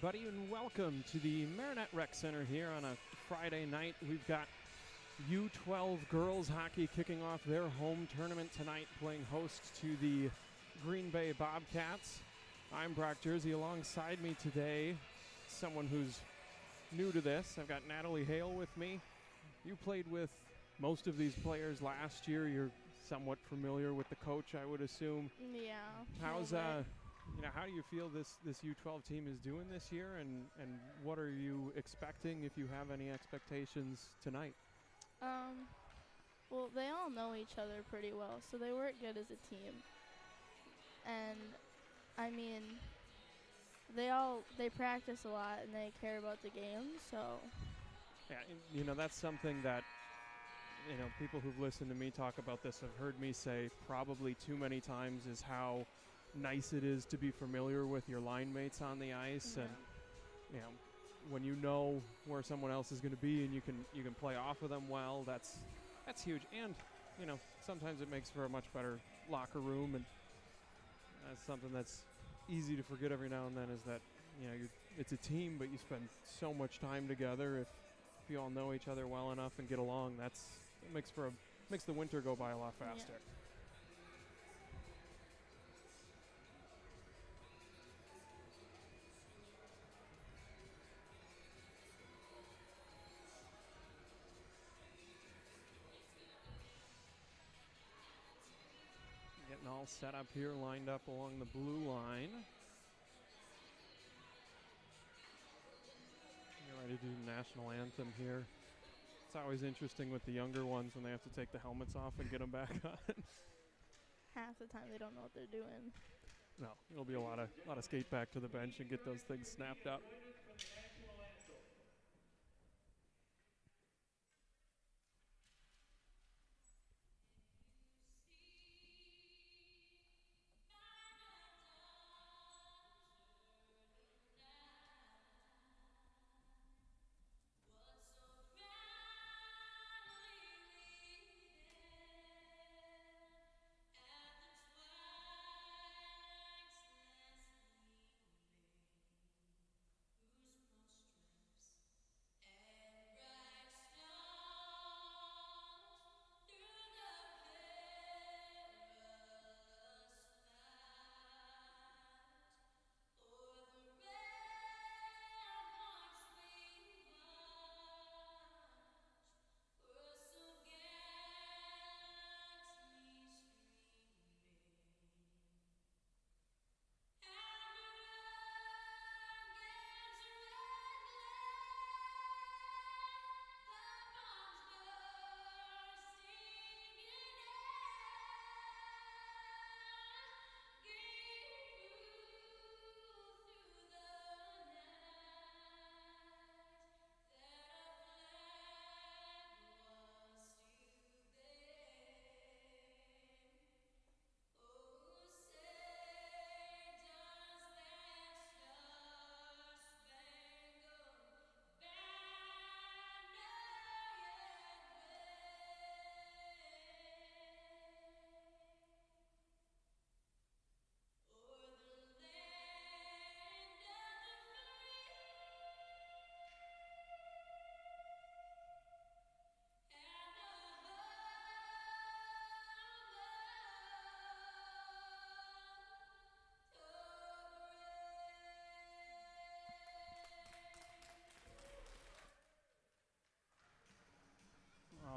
everybody, and welcome to the Marinette Rec Center here on a Friday night. We've got U12 girls hockey kicking off their home tournament tonight, playing host to the Green Bay Bobcats. I'm Brock Jersey. Alongside me today, someone who's new to this. I've got Natalie Hale with me. You played with most of these players last year. You're somewhat familiar with the coach, I would assume. Yeah. How do you feel this U12 team is doing this year, and what are you expecting, if you have any expectations, tonight? Well, they all know each other pretty well, so they work good as a team. And, I mean, they practice a lot and they care about the game, so. Yeah, that's something that, people who've listened to me talk about this have heard me say probably too many times, is how nice it is to be familiar with your line mates on the ice. Yeah. And when you know where someone else is going to be and you can play off of them well, that's huge. And sometimes it makes for a much better locker room, and that's something that's easy to forget every now and then, is that it's a team, but you spend so much time together. If you all know each other well enough and get along, it makes the winter go by a lot faster. Yeah. Getting all set up here, lined up along the blue line. Get ready to do the national anthem here. It's always interesting with the younger ones when they have to take the helmets off and get them back on. Half the time they don't know what they're doing. No, it'll be a lot of skate back to the bench and get those things snapped up.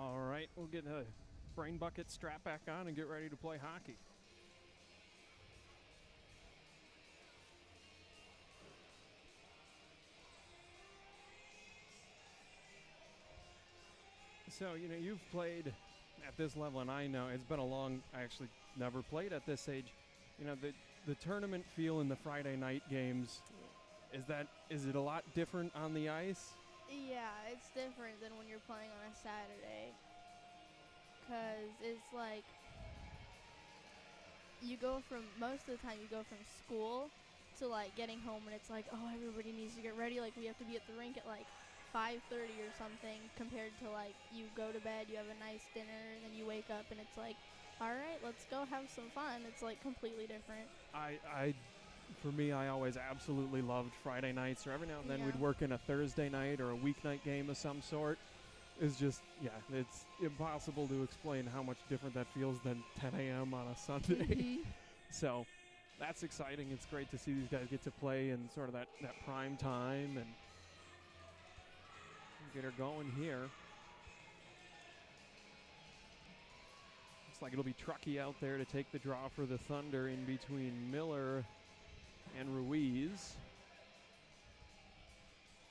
All right, we'll get a brain bucket strap back on and get ready to play hockey. So, you've played at this level, and I know it's been I actually never played at this age. The tournament feel in the Friday night games, is it a lot different on the ice? Yeah, it's different than when you're playing on a Saturday. Because it's like, most of the time you go from school to like getting home, and it's like, oh, everybody needs to get ready. Like, we have to be at the rink at like 5:30 or something, compared to like you go to bed, you have a nice dinner, and then you wake up and it's like, all right, let's go have some fun. It's like completely different. I For me, I always absolutely loved Friday nights, or every now and then Yeah. we'd work in a Thursday night or a weeknight game of some sort. It's just, yeah, it's impossible to explain how much different that feels than 10 a.m. on a Sunday. Mhm. So that's exciting. It's great to see these guys get to play in sort of that prime time and get her going here. Looks like it'll be Truckee out there to take the draw for the Thunder in between Miller and Ruiz.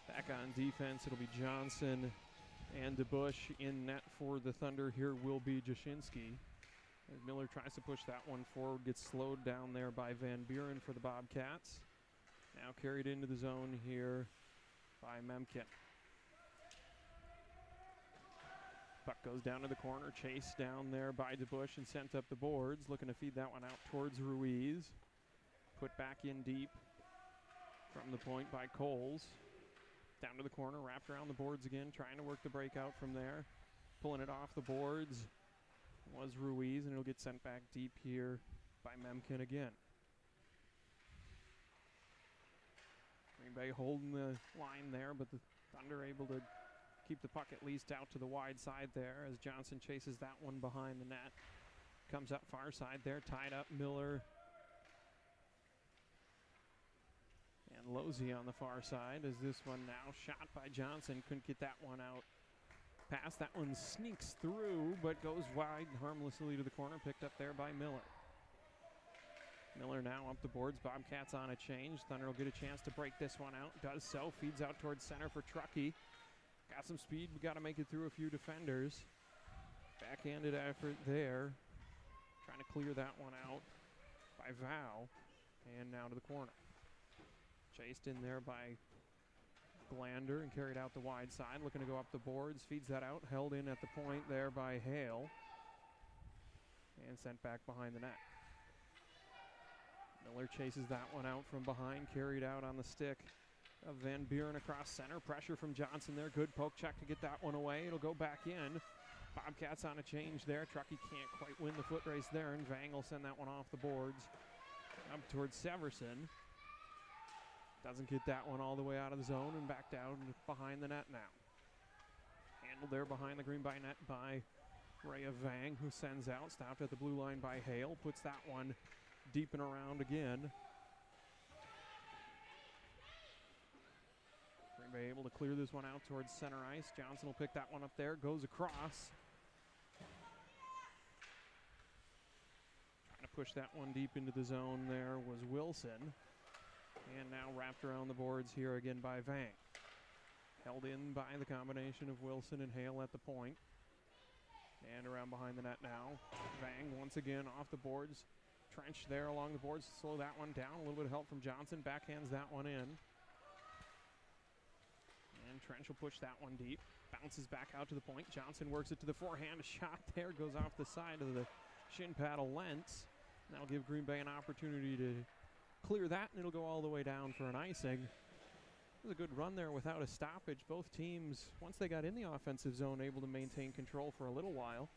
Back on defense, it'll be Johnson and DeBush. In net for the Thunder here will be Jashinsky. As Miller tries to push that one forward, gets slowed down there by Van Buren for the Bobcats. Now carried into the zone here by Memkin. Puck goes down to the corner, chased down there by DeBush and sent up the boards. Looking to feed that one out towards Ruiz. Put back in deep from the point by Coles. Down to the corner, wrapped around the boards again, trying to work the breakout from there. Pulling it off the boards was Ruiz, and it'll get sent back deep here by Memkin again. Green Bay holding the line there, but the Thunder able to keep the puck at least out to the wide side there as Johnson chases that one behind the net. Comes up far side there, tied up Miller and Losey on the far side as this one now shot by Johnson. Couldn't get that one out past. That one sneaks through but goes wide harmlessly to the corner, picked up there by Miller. Miller now up the boards. Bobcats on a change. Thunder will get a chance to break this one out. Does so. Feeds out towards center for Truckee. Got some speed. We got to make it through a few defenders. Backhanded effort there. Trying to clear that one out by Vow. And now to the corner. Chased in there by Glander and carried out the wide side. Looking to go up the boards. Feeds that out. Held in at the point there by Hale. And sent back behind the net. Miller chases that one out from behind. Carried out on the stick of Van Buren across center. Pressure from Johnson there. Good poke check to get that one away. It'll go back in. Bobcats on a change there. Truckee can't quite win the foot race there, and Vang will send that one off the boards up towards Severson. Doesn't get that one all the way out of the zone and back down behind the net now. Handled there behind the Green Bay net by Rhea Vang, who sends out. Stopped at the blue line by Hale. Puts that one deep and around again. Green Bay able to clear this one out towards center ice. Johnson will pick that one up there. Goes across. Trying to push that one deep into the zone there was Wilson. And now wrapped around the boards here again by Vang. Held in by the combination of Wilson and Hale at the point. And around behind the net now. Vang once again off the boards. Trench there along the boards to slow that one down. A little bit of help from Johnson. Backhands that one in. And Trench will push that one deep. Bounces back out to the point. Johnson works it to the forehand. A shot there goes off the side of the shin paddle Lentz. That'll give Green Bay an opportunity to clear that, and it'll go all the way down for an icing. It was a good run there without a stoppage. Both teams, once they got in the offensive zone, able to maintain control for a little while.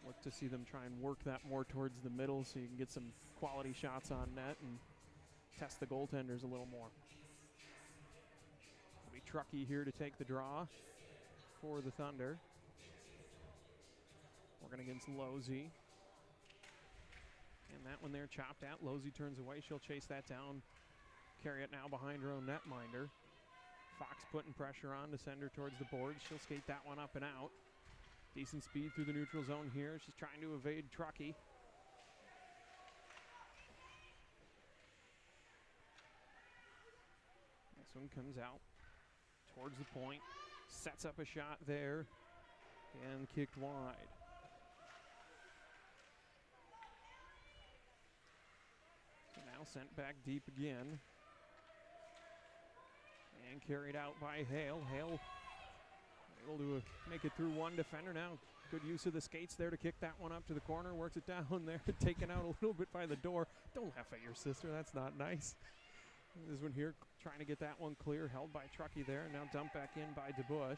Look to see them try and work that more towards the middle so you can get some quality shots on net and test the goaltenders a little more. It'll be Truckee here to take the draw for the Thunder. Working against Losey. And that one there chopped out. Losey turns away. She'll chase that down. Carry it now behind her own netminder. Fox putting pressure on to send her towards the boards. She'll skate that one up and out. Decent speed through the neutral zone here. She's trying to evade Truckee. This one comes out towards the point. Sets up a shot there. And kicked wide. So now sent back deep again. And carried out by Hale. Hale able to make it through one defender now. Good use of the skates there to kick that one up to the corner. Works it down there. Taken out a little bit by the door. Don't laugh at your sister. That's not nice. This one here trying to get that one clear. Held by Truckee there. Now dumped back in by DeBush.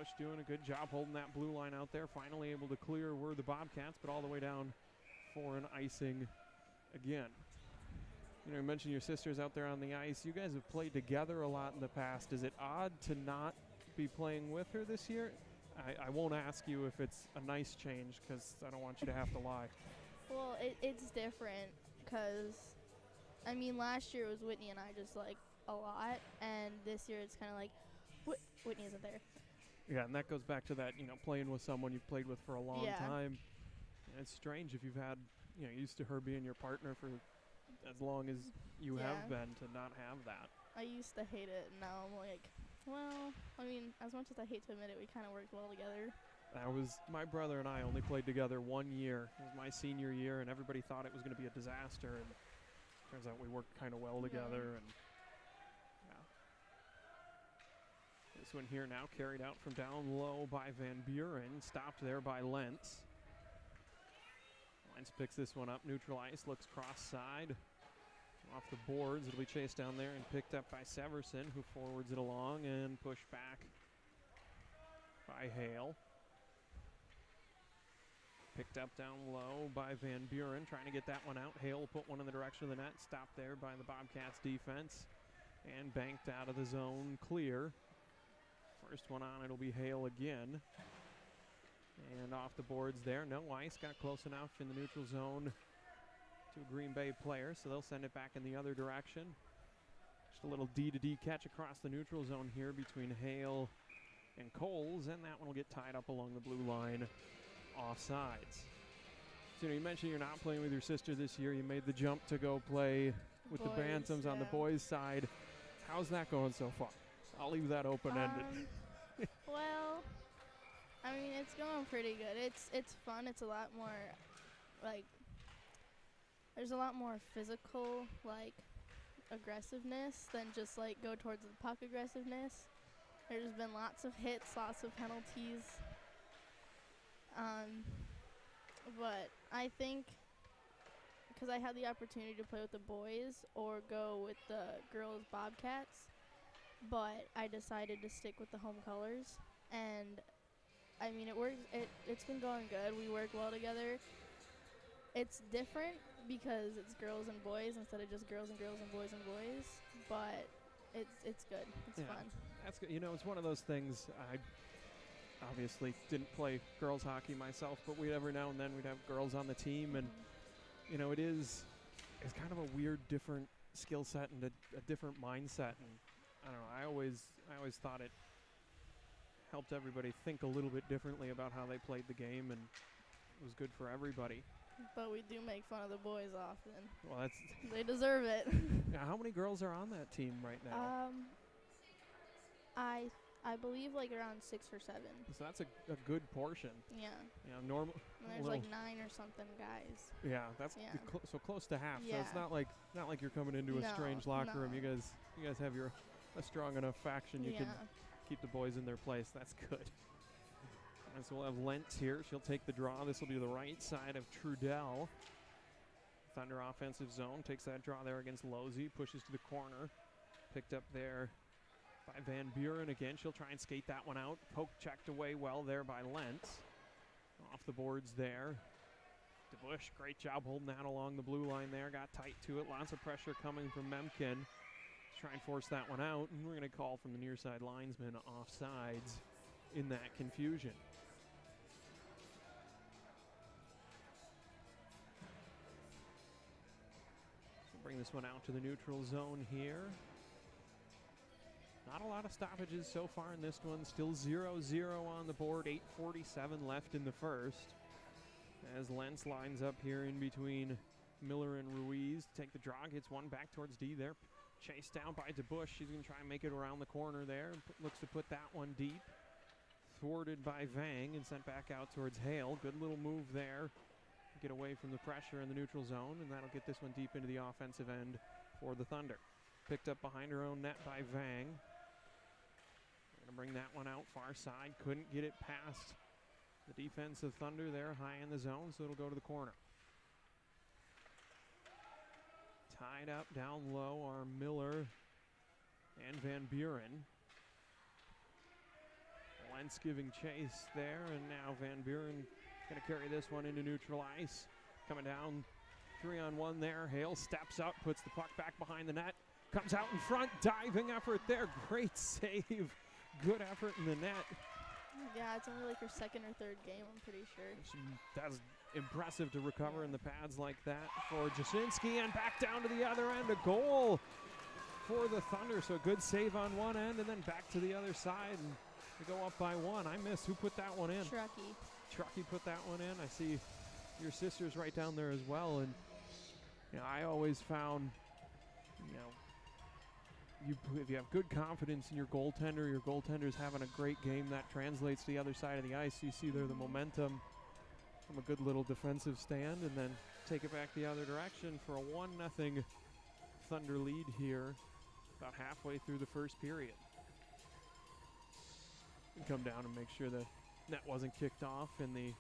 Bush doing a good job holding that blue line out there. Finally able to clear were the Bobcats, but all the way down for an icing again. You know, you mentioned your sister's out there on the ice. You guys have played together a lot in the past. Is it odd to not be playing with her this year? I won't ask you if it's a nice change because I don't want you to have to lie. Well, it's different because, I mean, last year it was Whitney and I just, like, a lot, and this year it's kind of like, Whitney isn't there. Yeah, and that goes back to that, you know, playing with someone you've played with for a long time. And it's strange if you've had, you know, used to her being your partner for as long as you have been to not have that. I used to hate it, and now I'm like, well, I mean, as much as I hate to admit it, we kind of worked well together. That was, my brother and I only played together 1 year. It was my senior year, and everybody thought it was going to be a disaster, and turns out we worked kind of well together. And this one here now carried out from down low by Van Buren, stopped there by Lentz. Lentz picks this one up, neutral ice, looks cross side. Off the boards, it'll be chased down there and picked up by Severson, who forwards it along and pushed back by Hale. Picked up down low by Van Buren, trying to get that one out. Hale will put one in the direction of the net, stopped there by the Bobcats defense, and banked out of the zone clear. First one on, it'll be Hale again. And off the boards there, no ice, got close enough in the neutral zone to a Green Bay player, so they'll send it back in the other direction. Just a little D-to-D catch across the neutral zone here between Hale and Coles, and that one will get tied up along the blue line, offsides. So, you know, you mentioned you're not playing with your sister this year. You made the jump to go play with the Bantams on the boys' side. How's that going so far? I'll leave that open-ended. Well, I mean, it's going pretty good. It's fun. It's a lot more, like, there's a lot more physical, like, aggressiveness than just, like, go towards the puck aggressiveness. There's been lots of hits, lots of penalties. But I think because I had the opportunity to play with the boys or go with the girls Bobcats, but I decided to stick with the home colors. And, I mean, it works. It's been going good. We work well together. It's different because it's girls and boys instead of just girls and girls and boys and boys, but it's good. It's fun. That's good. You know, it's one of those things. I obviously didn't play girls hockey myself, but every now and then we'd have girls on the team, and you know, it's kind of a weird, different skill set and a different mindset. And I don't know. I always thought it helped everybody think a little bit differently about how they played the game, and it was good for everybody. But we do make fun of the boys often. Well, they deserve it. Now, how many girls are on that team right now? I believe like around 6 or 7. So that's a good portion. Yeah. You know, normal. And there's like 9 or something guys. Yeah, that's so close to half. Yeah. So it's not like you're coming into a strange locker room. You guys have a strong enough faction. You can keep the boys in their place. That's good. And so we'll have Lentz here. She'll take the draw. This will be the right side of Trudell. Thunder offensive zone. Takes that draw there against Losey. Pushes to the corner. Picked up there by Van Buren again. She'll try and skate that one out. Poke checked away well there by Lentz. Off the boards there. DeBusch, great job holding that along the blue line there. Got tight to it. Lots of pressure coming from Memkin. Try and force that one out. And we're going to call from the near side linesman offsides in that confusion. Bring this one out to the neutral zone here. Not a lot of stoppages so far in this one. Still 0-0 on the board. 8:47 left in the first. As Lentz lines up here in between Miller and Ruiz. Take the draw. Gets one back towards D there. Chased down by DeBusch. She's going to try and make it around the corner there. Looks to put that one deep. Thwarted by Vang and sent back out towards Hale. Good little move there. Get away from the pressure in the neutral zone, and that'll get this one deep into the offensive end for the Thunder. Picked up behind her own net by Vang. Going to bring that one out far side. Couldn't get it past the defensive Thunder there high in the zone, so it'll go to the corner. Tied up down low are Miller and Van Buren. Lentz giving chase there, and now Van Buren going to carry this one into neutral ice. Coming down 3-on-1 there. Hale steps up, puts the puck back behind the net. Comes out in front, diving effort there. Great save. Good effort in the net. Yeah, it's only like her second or third game, I'm pretty sure. That's impressive to recover in the pads like that for Jasinski, and back down to the other end. A goal for the Thunder. So a good save on one end, and then back to the other side, and they go up by one. I missed. Who put that one in? Truckee put that one in. I see your sister's right down there as well. And I always found, if you have good confidence in your goaltender's having a great game, that translates to the other side of the ice. You see there the momentum from a good little defensive stand, and then take it back the other direction for a 1-0 Thunder lead here about halfway through the first period. Come down and make sure the net wasn't kicked off in the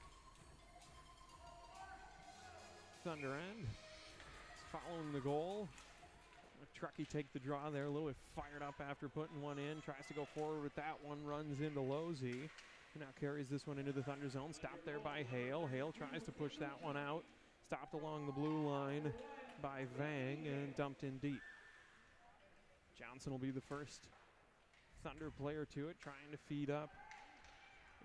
Thunder end. Following the goal, Truckee take the draw there, a little bit fired up after putting one in, tries to go forward with that one, runs into Losey, now carries this one into the Thunder zone, stopped there by Hale. Hale tries to push that one out, stopped along the blue line by Vang, and dumped in deep. Johnson will be the first Thunder player to it, trying to feed up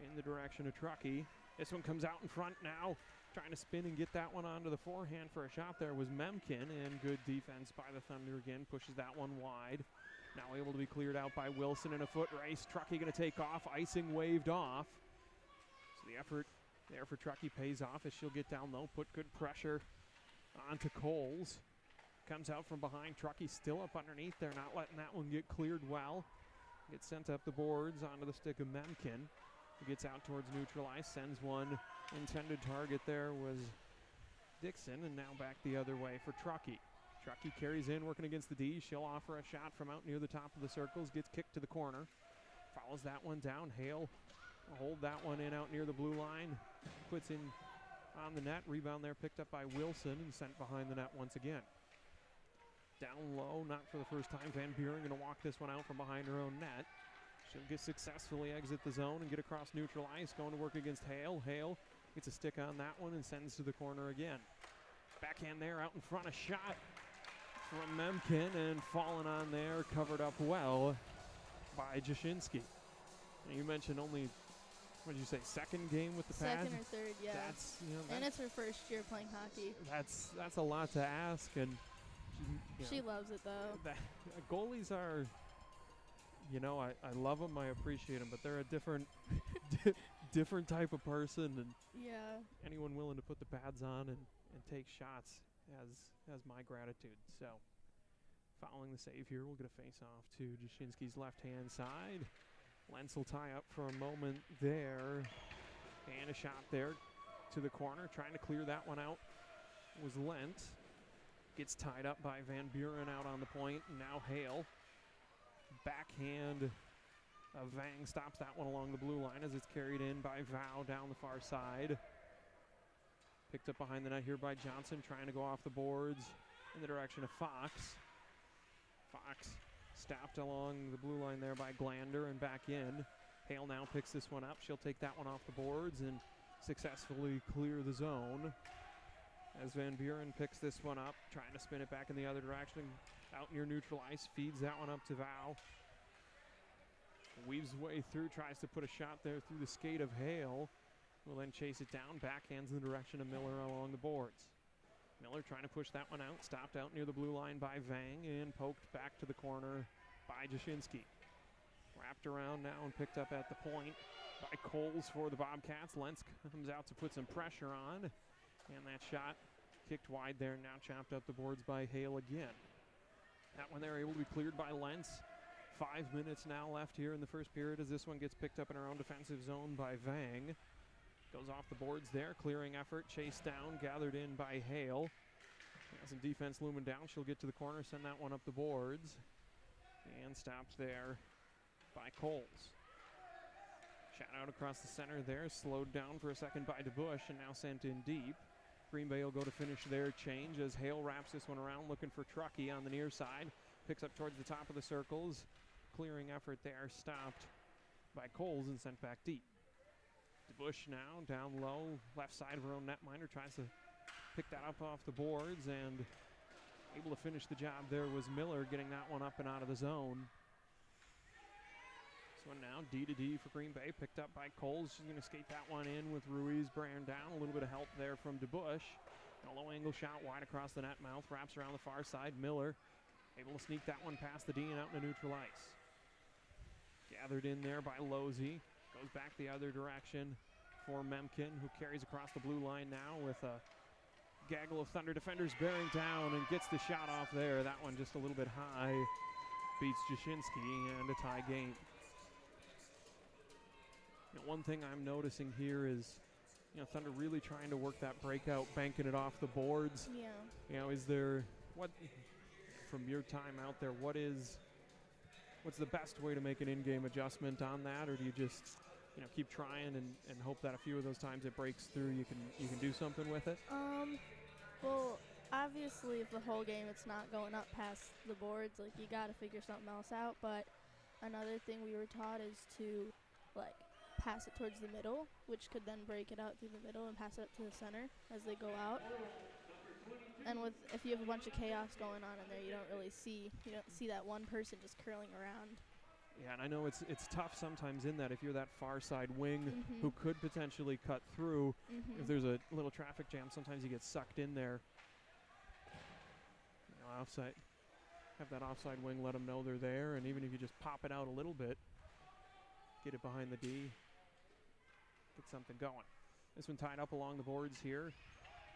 in the direction of Truckee. This one comes out in front now, trying to spin and get that one onto the forehand for a shot there was Memkin, and good defense by the Thunder again, pushes that one wide. Now able to be cleared out by Wilson in a foot race. Truckee going to take off, icing waved off. So the effort there for Truckee pays off as she'll get down low, put good pressure onto Coles. Comes out from behind, Truckee still up underneath there, not letting that one get cleared well. Gets sent up the boards onto the stick of Memkin. Gets out towards neutral ice, sends one intended target there was Dixon, and now back the other way for Truckee. Truckee carries in, working against the D. She'll offer a shot from out near the top of the circles, gets kicked to the corner. Follows that one down. Hale hold that one in out near the blue line. Puts in on the net. Rebound there picked up by Wilson and sent behind the net once again. Down low, not for the first time. Van Buren going to walk this one out from behind her own net. She'll get successfully exit the zone and get across neutral ice, going to work against Hale. Hale gets a stick on that one and sends to the corner again. Backhand there out in front, a shot from Memkin, and falling on there, covered up well by Jasinski. You mentioned only, what did you say, second game with the pads? Second or third, yeah. And it's her first year playing hockey. That's a lot to ask, and she loves it though. Goalies are, I love them, I appreciate them, but they're a different different type of person, and anyone willing to put the pads on and take shots has my gratitude. So following the save here, we'll get a face-off to Jasinski's left-hand side. Lentz will tie up for a moment there, and a shot there to the corner, trying to clear that one out was Lentz. Gets tied up by Van Buren out on the point, and now Hale. Backhand of Vang stops that one along the blue line as it's carried in by Vow down the far side. Picked up behind the net here by Johnson, trying to go off the boards in the direction of Fox. Fox stopped along the blue line there by Glander and back in. Hale now picks this one up. She'll take that one off the boards and successfully clear the zone. As Van Buren picks this one up, trying to spin it back in the other direction. Out near neutral ice, feeds that one up to Vow. Weaves way through, tries to put a shot there through the skate of Hale. Will then chase it down, backhands in the direction of Miller along the boards. Miller trying to push that one out, stopped out near the blue line by Vang, and poked back to the corner by Jasinski. Wrapped around now and picked up at the point by Coles for the Bobcats. Lentz comes out to put some pressure on, and that shot kicked wide there, now chopped up the boards by Hale again. That one there able to be cleared by Lentz. 5 minutes now left here in the first period as this one gets picked up in our own defensive zone by Vang. Goes off the boards there, clearing effort, chased down, gathered in by Hale. Got some defense looming down. She'll get to the corner, send that one up the boards. And stopped there by Coles. Shot out across the center there, slowed down for a second by DeBush, and now sent in deep. Green Bay will go to finish their change as Hale wraps this one around, looking for Truckee on the near side. Picks up towards the top of the circles. Clearing effort there, stopped by Coles and sent back deep. DeBush now down low, left side of her own netminder, tries to pick that up off the boards, and able to finish the job there was Miller, getting that one up and out of the zone. This one now D to D for Green Bay, picked up by Coles. She's going to skate that one in with Ruiz Brand down. A little bit of help there from DeBush. A low angle shot wide across the net mouth, wraps around the far side. Miller able to sneak that one past the D and out into neutral ice. Gathered in there by Losey. Goes back the other direction for Memkin, who carries across the blue line now with a gaggle of Thunder defenders bearing down and gets the shot off there. That one just a little bit high. Beats Jashinsky and a tie game. You know, one thing I'm noticing here is, you know, Thunder really trying to work that breakout, banking it off the boards. Yeah. You know, is there, what, from your time out there, what's the best way to make an in-game adjustment on that, or do you just, you know, keep trying and hope that a few of those times it breaks through, you can do something with it? Well, obviously, if the whole game it's not going up past the boards, like, you got to figure something else out. But another thing we were taught is to, like, pass it towards the middle, which could then break it out through the middle and pass it up to the center as they go out. And if you have a bunch of chaos going on in there, you don't see that one person just curling around. Yeah, and I know it's tough sometimes in that if you're that far side wing who could potentially cut through. If there's a little traffic jam, sometimes you get sucked in there. You know, offside, have that offside wing, let them know they're there, and even if you just pop it out a little bit, get it behind the D, get something going. This one tied up along the boards here.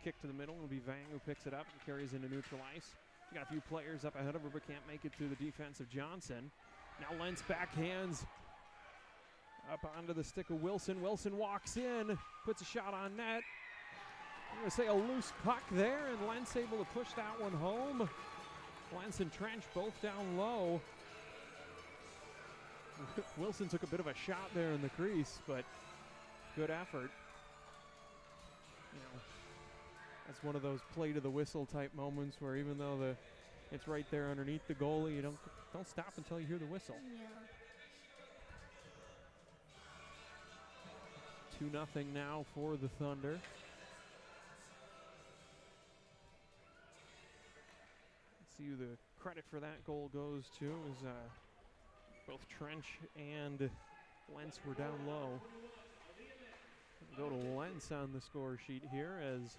Kick to the middle. It'll be Vang who picks it up and carries into neutral ice. You got a few players up ahead of her, but can't make it through the defense of Johnson. Now Lentz backhands up onto the stick of Wilson. Wilson walks in, puts a shot on net. I'm going to say a loose puck there, and Lentz able to push that one home. Lentz and Trench both down low. Wilson took a bit of a shot there in the crease, but good effort. You know, that's one of those play to the whistle type moments where even though it's right there underneath the goalie, you don't stop until you hear the whistle. Yeah. 2-0 now for the Thunder. Let's see who the credit for that goal goes to is both Trench and Lentz were down low. Go to Lentz on the score sheet here as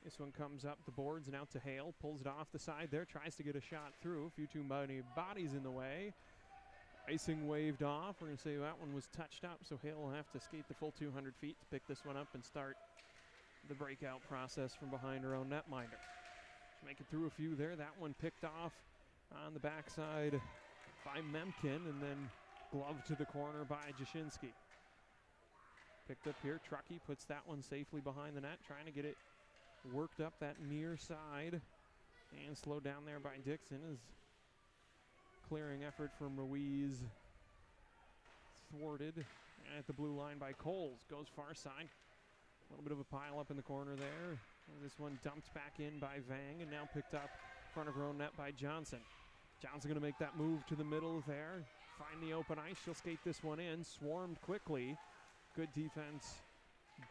this one comes up the boards and out to Hale. Pulls it off the side there, tries to get a shot through. A few too many bodies in the way. Icing waved off. We're going to say that one was touched up, so Hale will have to skate the full 200 feet to pick this one up and start the breakout process from behind her own netminder. She'll make it through a few there. That one picked off on the backside by Memkin, and then gloved to the corner by Jashinsky. Picked up here. Truckee puts that one safely behind the net, trying to get it worked up that near side. And slowed down there by Dixon as clearing effort from Ruiz thwarted at the blue line by Coles. Goes far side. A little bit of a pile up in the corner there. And this one dumped back in by Vang and now picked up in front of her own net by Johnson. Johnson going to make that move to the middle there. Find the open ice. She'll skate this one in. Swarmed quickly. Good defense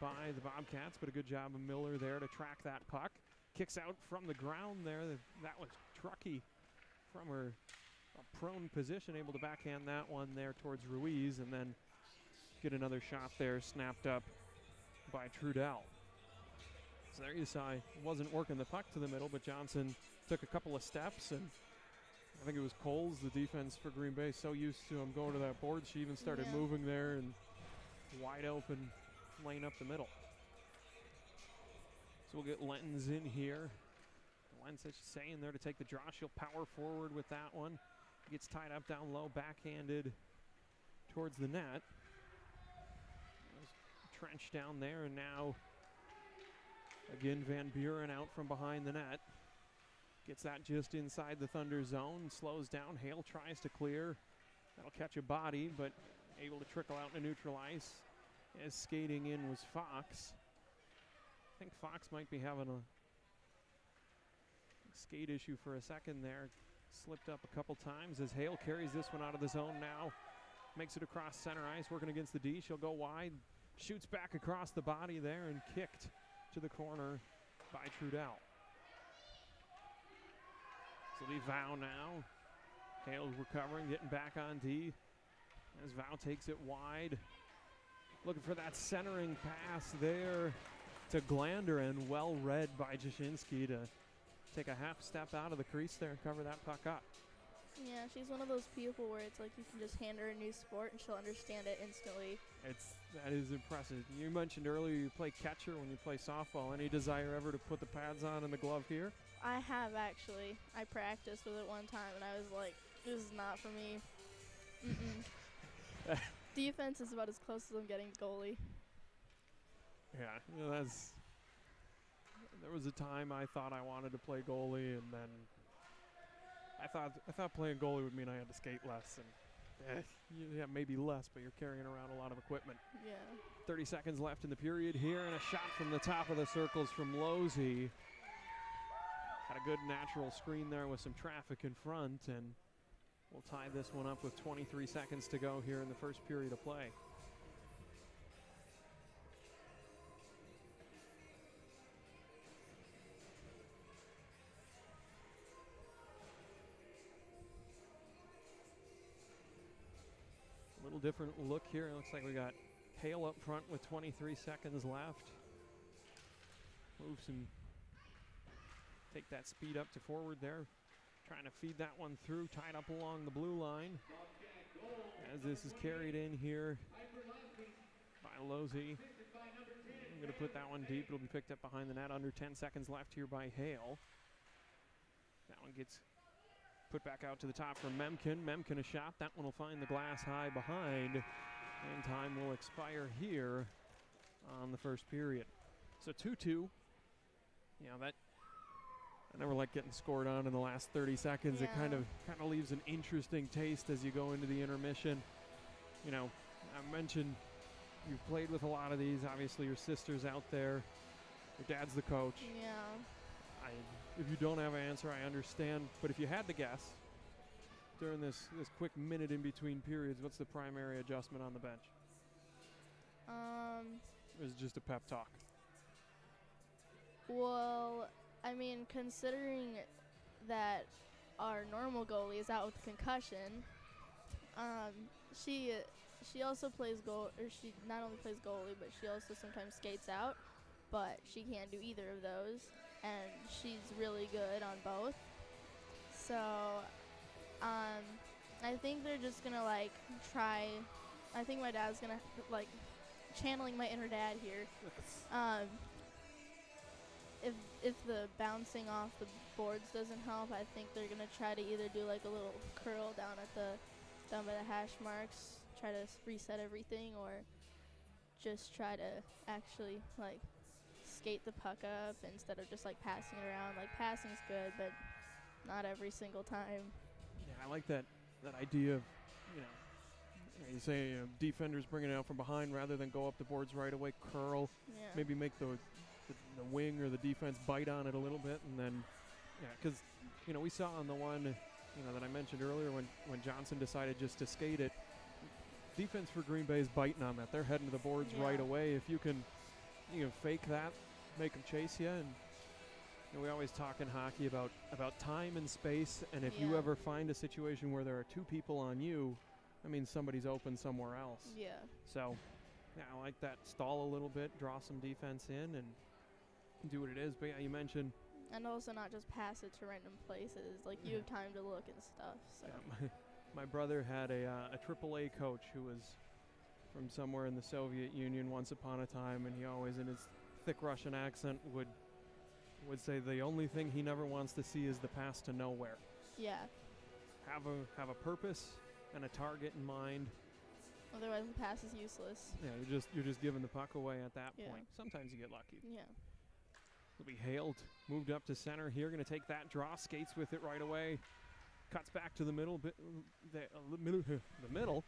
by the Bobcats, but a good job of Miller there to track that puck. Kicks out from the ground there. That was Truckee from her prone position, able to backhand that one there towards Ruiz, and then get another shot there snapped up by Trudell. So there you saw, he wasn't working the puck to the middle, but Johnson took a couple of steps, and I think it was Coles, the defense for Green Bay, so used to him going to that board, she even started moving there and wide open lane up the middle. So we'll get Lentons in here. Lentz, I should say, in there to take the draw. She'll power forward with that one. Gets tied up down low, backhanded towards the net. Trench down there, and now again Van Buren out from behind the net. Gets that just inside the Thunder zone, slows down. Hale tries to clear. That'll catch a body, but able to trickle out into neutral ice. As skating in was Fox. I think Fox might be having a skate issue for a second there. Slipped up a couple times as Hale carries this one out of the zone now. makes it across center ice, working against the D. She'll go wide, shoots back across the body there, and kicked to the corner by Trudell. So it'll be Vow now. Hale's recovering, getting back on D. As Vow takes it wide. Looking for that centering pass there to Glander, and well read by Jashinsky to take a half step out of the crease there and cover that puck up. Yeah, she's one of those people where it's like you can just hand her a new sport and she'll understand it instantly. That is impressive. You mentioned earlier you play catcher when you play softball. Any desire ever to put the pads on and the glove here? I have, actually. I practiced with it one time and I was like, this is not for me. Defense is about as close as I'm getting to goalie. Yeah, there was a time I thought I wanted to play goalie, and then I thought playing goalie would mean I had to skate less, and yeah, maybe less, but you're carrying around a lot of equipment. Yeah. 30 seconds left in the period here, and a shot from the top of the circles from Losey. Had a good natural screen there with some traffic in front, and we'll tie this one up with 23 seconds to go here in the first period of play. A little different look here. It looks like we got Hale up front with 23 seconds left. Moves and take that speed up to forward there. Trying to feed that one through, tied up along the blue line. As this is carried in here by Losey. I'm going to put that one deep. It'll be picked up behind the net. Under 10 seconds left here by Hale. That one gets put back out to the top for Memkin. Memkin a shot. That one will find the glass high behind. And time will expire here on the first period. So 2-2. Yeah, that I never like getting scored on in the last 30 seconds. Yeah. It kind of leaves an interesting taste as you go into the intermission. You know, I mentioned you've played with a lot of these. Obviously, your sister's out there. Your dad's the coach. Yeah. If you don't have an answer, I understand. But if you had to guess during this quick minute in between periods, what's the primary adjustment on the bench? Or is it just a pep talk? Well, I mean, considering that our normal goalie is out with concussion, she also plays goal, or she not only plays goalie, but she also sometimes skates out. But she can't do either of those, and she's really good on both. So, I think they're just gonna try. I think my dad's gonna channeling my inner dad here. If the bouncing off the boards doesn't help, I think they're gonna try to either do like a little curl down by the hash marks, try to reset everything, or just try to actually skate the puck up instead of just passing it around. Passing's good, but not every single time. Yeah, I like that idea of, you say defenders bringing it out from behind rather than go up the boards right away, curl, Yeah. maybe make the wing or the defense bite on it a little bit, and then, because, we saw on the one, that I mentioned earlier when Johnson decided just to skate it, defense for Green Bay is biting on that. They're heading to the boards right away. If you can fake that, make them chase you, and we always talk in hockey about time and space, and if you ever find a situation where there are two people on you, that means somebody's open somewhere else. Yeah. So, I like that. Stall a little bit, draw some defense in, and do what it is. But you mentioned. And also not just pass it to random places. You have time to look and stuff. So. Yeah, my brother had a AAA coach who was from somewhere in the Soviet Union once upon a time, and he always, in his thick Russian accent, would say the only thing he never wants to see is the pass to nowhere. Yeah. Have a purpose and a target in mind. Otherwise, the pass is useless. Yeah, you're just giving the puck away at that Yeah. point. Sometimes you get lucky. Yeah. Will be Hailed, moved up to center here. Going to take that draw, skates with it right away. Cuts back to the middle. The middle.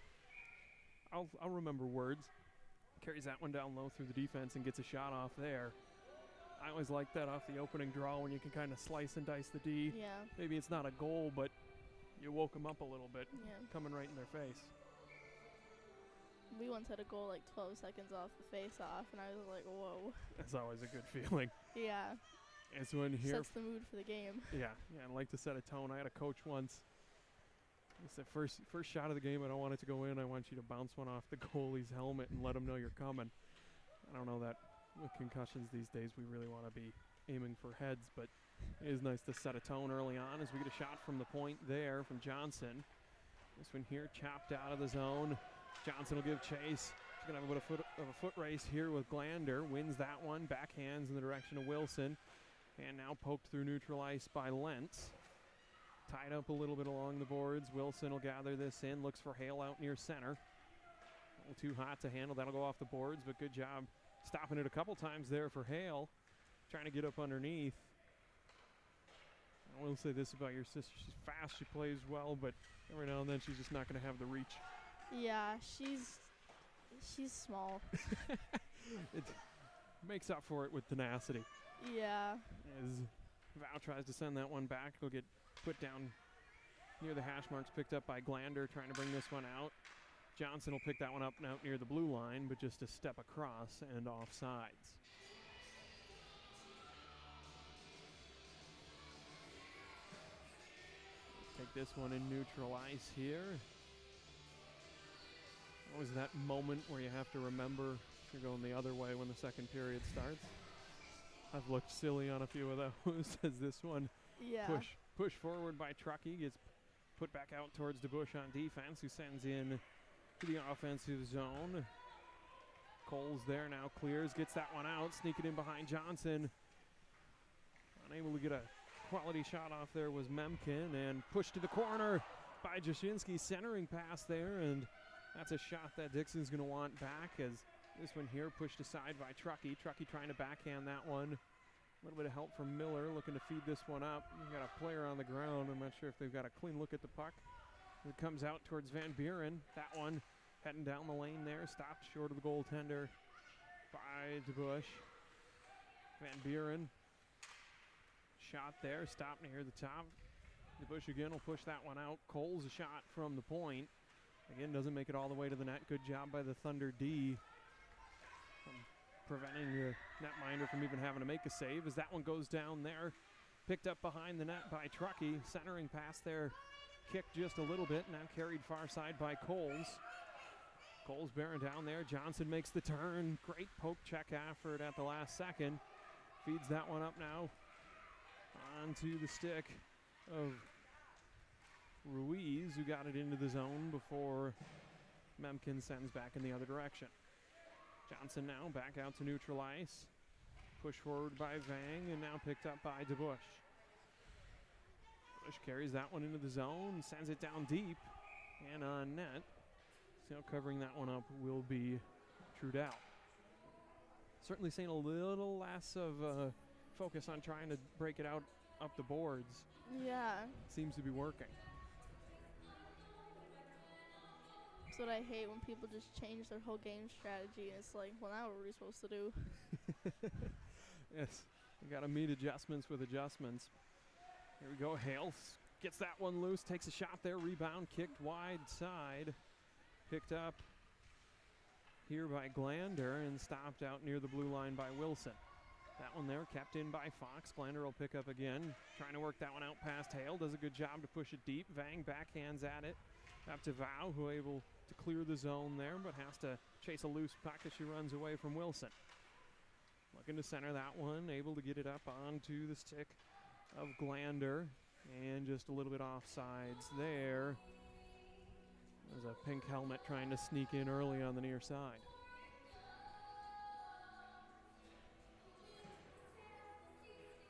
I'll remember words. Carries that one down low through the defense and gets a shot off there. I always like that off the opening draw when you can kind of slice and dice the D. Yeah. Maybe it's not a goal, but you woke them up a little bit, Yeah. coming right in their face. We once had a goal like 12 seconds off the face-off, and I was like, whoa. That's always a good feeling. Yeah. It's when here. Sets the mood for the game. Yeah, I like to set a tone. I had a coach once. He said, first shot of the game, I don't want it to go in. I want you to bounce one off the goalie's helmet and let him know you're coming. I don't know that with concussions these days we really want to be aiming for heads, but it is nice to set a tone early on as we get a shot from the point there from Johnson. This one here chopped out of the zone. Johnson will give chase. She's going to have a bit of a foot race here with Glander. Wins that one. Backhands in the direction of Wilson. And now poked through neutral ice by Lentz. Tied up a little bit along the boards. Wilson will gather this in. Looks for Hale out near center. A little too hot to handle. That'll go off the boards, but good job stopping it a couple times there for Hale. Trying to get up underneath. I will say this about your sister. She's fast. She plays well, but every now and then she's just not going to have the reach. Yeah, she's small. It makes up for it with tenacity. Yeah. As Val tries to send that one back, it'll get put down near the hash marks, picked up by Glander, trying to bring this one out. Johnson will pick that one up and out near the blue line, but just a step across and offsides. Take this one in neutral ice here. Always that moment where you have to remember you're going the other way when the second period starts. I've looked silly on a few of those as this one push forward by Truckee gets put back out towards DeBush on defense, who sends in to the offensive zone. Coles there now, clears, gets that one out, sneaking in behind Johnson. Unable to get a quality shot off there was Memkin, and pushed to the corner by Jashinsky, centering pass there, and that's a shot that Dixon's going to want back as this one here pushed aside by Truckee. Truckee trying to backhand that one. A little bit of help from Miller looking to feed this one up. We've got a player on the ground. I'm not sure if they've got a clean look at the puck. It comes out towards Van Buren. That one heading down the lane there. Stopped short of the goaltender by DeBush. Van Buren. Shot there. Stopped near the top. DeBush again will push that one out. Cole's a shot from the point. Again, doesn't make it all the way to the net. Good job by the Thunder D. Preventing the netminder from even having to make a save as that one goes down there. Picked up behind the net by Truckee. Centering pass there. Kicked just a little bit. Now carried far side by Coles. Coles bearing down there. Johnson makes the turn. Great poke check effort at the last second. Feeds that one up now. Onto the stick of Ruiz, who got it into the zone before Memkin sends back in the other direction. Johnson now back out to neutral ice. Push forward by Vang, and now picked up by DeBush. Bush carries that one into the zone, sends it down deep, and on net. So covering that one up will be Trudell. Certainly seeing a little less of focus on trying to break it out up the boards. Yeah. Seems to be working. That's what I hate, when people just change their whole game strategy. It's like, well, now what are we supposed to do? Yes, you got to meet adjustments with adjustments. Here we go. Hale gets that one loose, takes a shot there, rebound, kicked wide side, picked up here by Glander and stopped out near the blue line by Wilson. That one there kept in by Fox. Glander will pick up again, trying to work that one out past Hale. Does a good job to push it deep. Vang backhands at it. Up to Vow, who able to clear the zone there, but has to chase a loose puck as she runs away from Wilson. Looking to center that one, able to get it up onto the stick of Glander, and just a little bit offsides there. There's a pink helmet trying to sneak in early on the near side.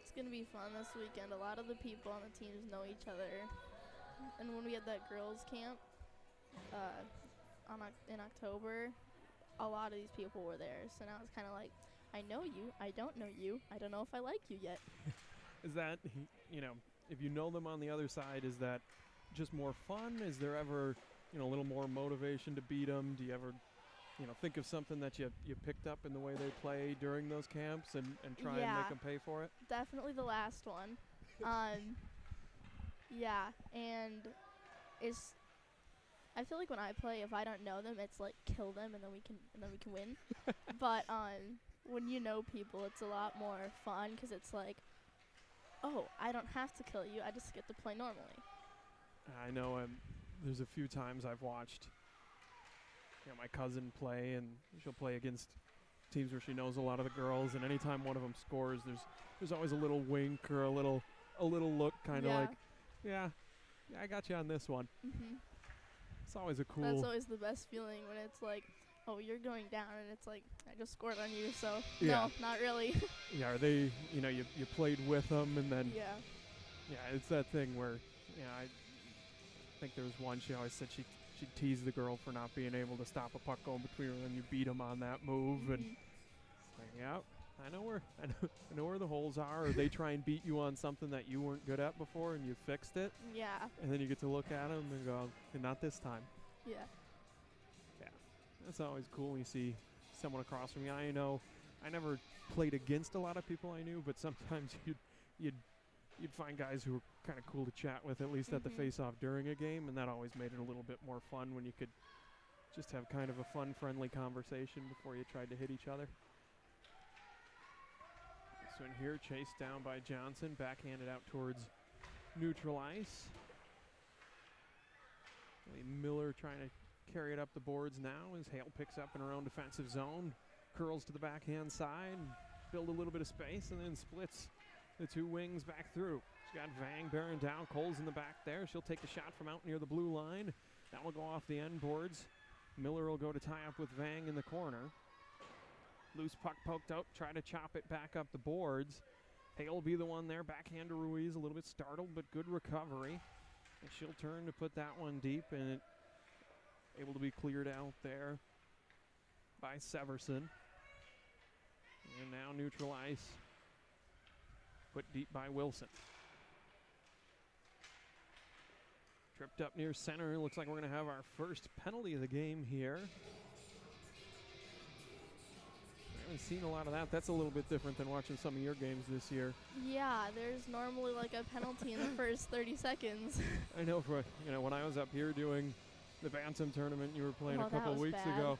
It's going to be fun this weekend. A lot of the people on the teams know each other. And when we had that girls' camp in October, a lot of these people were there. So now it's kind of like, I know you, I don't know you, I don't know if I like you yet. Is that, if you know them on the other side, is that just more fun? Is there ever, a little more motivation to beat them? Do you ever, think of something that you picked up in the way they play during those camps and try and make them pay for it? Definitely the last one. Yeah, and I feel like when I play, if I don't know them, it's like kill them and then we can win. But when you know people, it's a lot more fun because it's like, oh, I don't have to kill you. I just get to play normally. I know there's a few times I've watched my cousin play, and she'll play against teams where she knows a lot of the girls, and anytime one of them scores, there's always a little wink or a little look, kind of like, yeah, I got you on this one. Mm-hmm. It's always a cool. That's always the best feeling when it's like, oh, you're going down, and it's like, I just scored on you, so no, not really. Yeah, are they? You played with them, and then yeah, it's that thing where I think there was one. She always said she'd tease the girl for not being able to stop a puck going between her, and then you beat them on that move, and it's like, yeah, I know where the holes are. Or they try and beat you on something that you weren't good at before, and you fixed it. Yeah. And then you get to look at them and go, not this time. Yeah. Yeah, that's always cool when you see someone across from you. I know I never played against a lot of people I knew, but sometimes you'd find guys who were kind of cool to chat with, at least at the face-off during a game, and that always made it a little bit more fun when you could just have kind of a fun, friendly conversation before you tried to hit each other. This one here, chased down by Johnson, backhanded out towards neutral ice. Miller trying to carry it up the boards now as Hale picks up in her own defensive zone, curls to the backhand side, build a little bit of space, and then splits the two wings back through. She's got Vang bearing down. Cole's in the back there. She'll take the shot from out near the blue line. That will go off the end boards. Miller will go to tie up with Vang in the corner. Loose puck poked out. Try to chop it back up the boards. Hale will be the one there. Backhand to Ruiz. A little bit startled, but good recovery. And she'll turn to put that one deep, and it able to be cleared out there by Severson. And now neutral ice. Put deep by Wilson. Tripped up near center. Looks like we're going to have our first penalty of the game here. I haven't seen a lot of that. That's a little bit different than watching some of your games this year. Yeah, there's normally like a penalty in the first 30 seconds. I know when I was up here doing the Bantam tournament you were playing a couple weeks ago.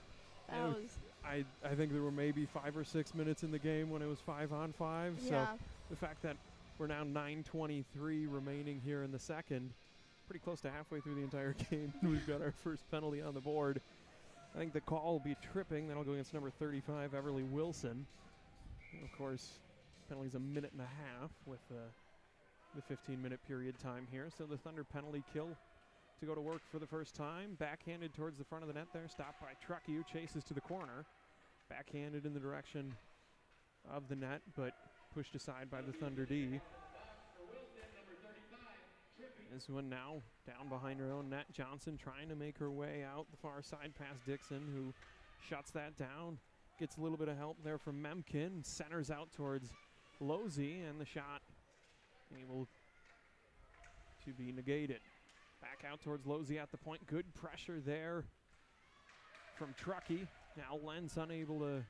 I think there were maybe 5 or 6 minutes in the game when it was 5-on-5. Yeah. So the fact that we're now 9:23 remaining here in the second, pretty close to halfway through the entire game, we've got our first penalty on the board. I think the call will be tripping. That'll go against number 35, Everly Wilson. And of course, penalty's a minute and a half with the 15-minute period time here. So the Thunder penalty kill to go to work for the first time. Backhanded towards the front of the net there. Stopped by Truckee, who chases to the corner. Backhanded in the direction of the net, but pushed aside by the Thunder D. This one now down behind her own net. Johnson trying to make her way out the far side past Dixon, who shuts that down. Gets a little bit of help there from Memkin. Centers out towards Losey, and the shot able to be negated. Back out towards Losey at the point. Good pressure there from Truckee. Now Lenz unable to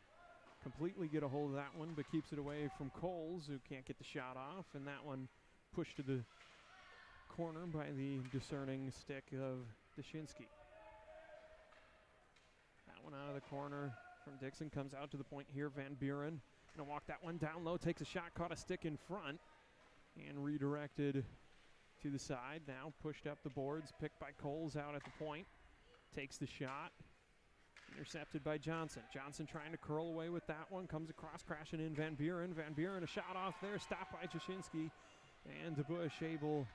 completely get a hold of that one, but keeps it away from Coles, who can't get the shot off. And that one pushed to the corner by the discerning stick of Dushinsky. That one out of the corner from Dixon comes out to the point here. Van Buren gonna walk that one down low, takes a shot, caught a stick in front, and redirected to the side. Now pushed up the boards, picked by Coles out at the point. Takes the shot. Intercepted by Johnson. Johnson trying to curl away with that one. Comes across, crashing in Van Buren. Van Buren, a shot off there. Stopped by Jashinsky. And DeBush able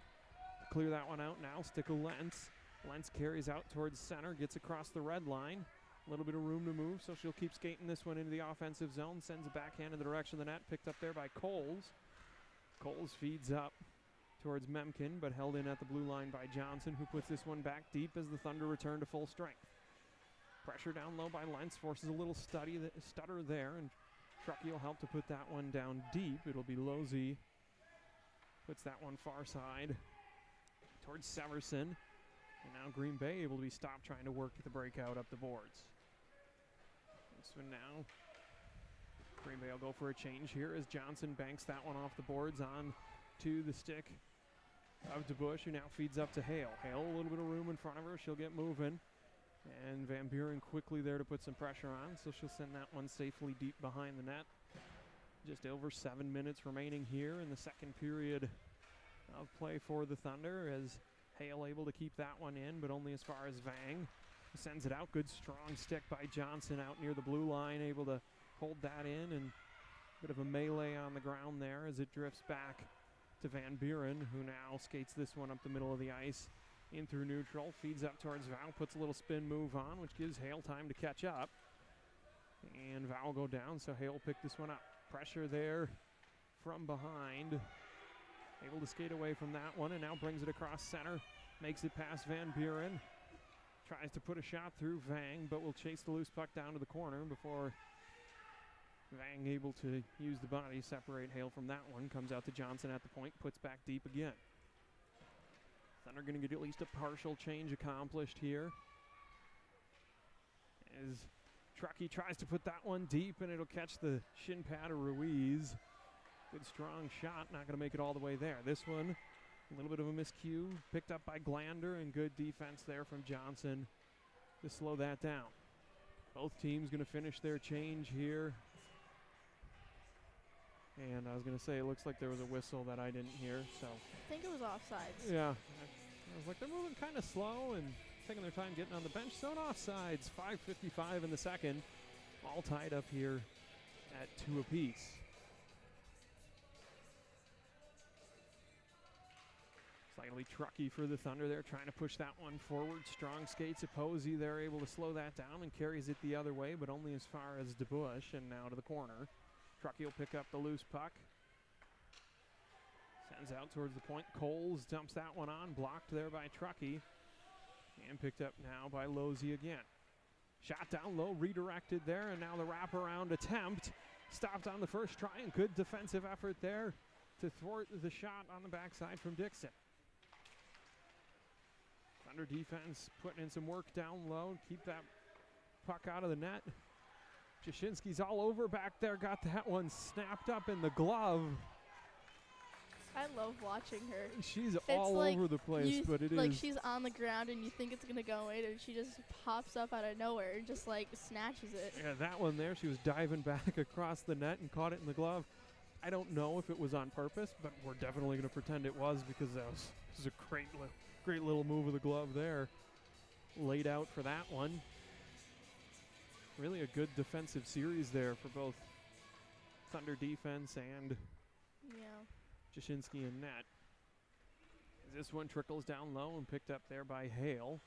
to clear that one out now. Stick of Lentz. Lentz carries out towards center. Gets across the red line. A little bit of room to move, so she'll keep skating this one into the offensive zone. Sends a backhand in the direction of the net. Picked up there by Coles. Coles feeds up towards Memkin, but held in at the blue line by Johnson, who puts this one back deep as the Thunder return to full strength. Pressure down low by Lentz, forces a little stutter there, and Truckee will help to put that one down deep. It'll be Losey. Puts that one far side towards Severson. And now Green Bay able to be stopped trying to work the breakout up the boards. This one now. Green Bay will go for a change here as Johnson banks that one off the boards on to the stick of DeBush, who now feeds up to Hale. Hale, a little bit of room in front of her. She'll get moving. And Van Buren quickly there to put some pressure on, so she'll send that one safely deep behind the net. Just over 7 minutes remaining here in the second period of play for the Thunder, as Hale able to keep that one in, but only as far as Vang sends it out. Good strong stick by Johnson out near the blue line, able to hold that in, and bit of a melee on the ground there as it drifts back to Van Buren, who now skates this one up the middle of the ice in through neutral, feeds up towards Val, puts a little spin move on, which gives Hale time to catch up. And Val will go down, so Hale will pick this one up. Pressure there from behind. Able to skate away from that one, and now brings it across center. Makes it past Van Buren. Tries to put a shot through Vang, but will chase the loose puck down to the corner before Vang able to use the body, separate Hale from that one. Comes out to Johnson at the point, puts back deep again. Thunder going to get at least a partial change accomplished here, as Truckee tries to put that one deep, and it'll catch the shin pad of Ruiz. Good strong shot, not going to make it all the way there. This one, a little bit of a miscue, picked up by Glander, and good defense there from Johnson to slow that down. Both teams going to finish their change here. And I was going to say, it looks like there was a whistle that I didn't hear, so. I think it was offsides. Yeah, I was like, they're moving kind of slow and taking their time getting on the bench. So offsides, 5:55 in the second. All tied up here at 2 apiece. Slightly trucky for the Thunder there, trying to push that one forward. Strong skates of Posey. They're able to slow that down and carries it the other way, but only as far as DeBush, and now to the corner. Truckee will pick up the loose puck. Sends out towards the point. Coles dumps that one on, blocked there by Truckee. And picked up now by Losey again. Shot down low, redirected there, and now the wraparound attempt. Stopped on the first try, and good defensive effort there to thwart the shot on the backside from Dixon. Thunder defense putting in some work down low, keep that puck out of the net. Jashinsky's all over back there, got that one snapped up in the glove. I love watching her. She's all like over the place, but it like is. she's on the ground and you think it's going to go in, and she just pops up out of nowhere and just like snatches it. Yeah, that one there, she was diving back across the net and caught it in the glove. I don't know if it was on purpose, but we're definitely going to pretend it was, because that was a great little move of the glove there. Laid out for that one. Really a good defensive series there for both Thunder defense and Jashinsky and net. This one trickles down low and picked up there by Hale.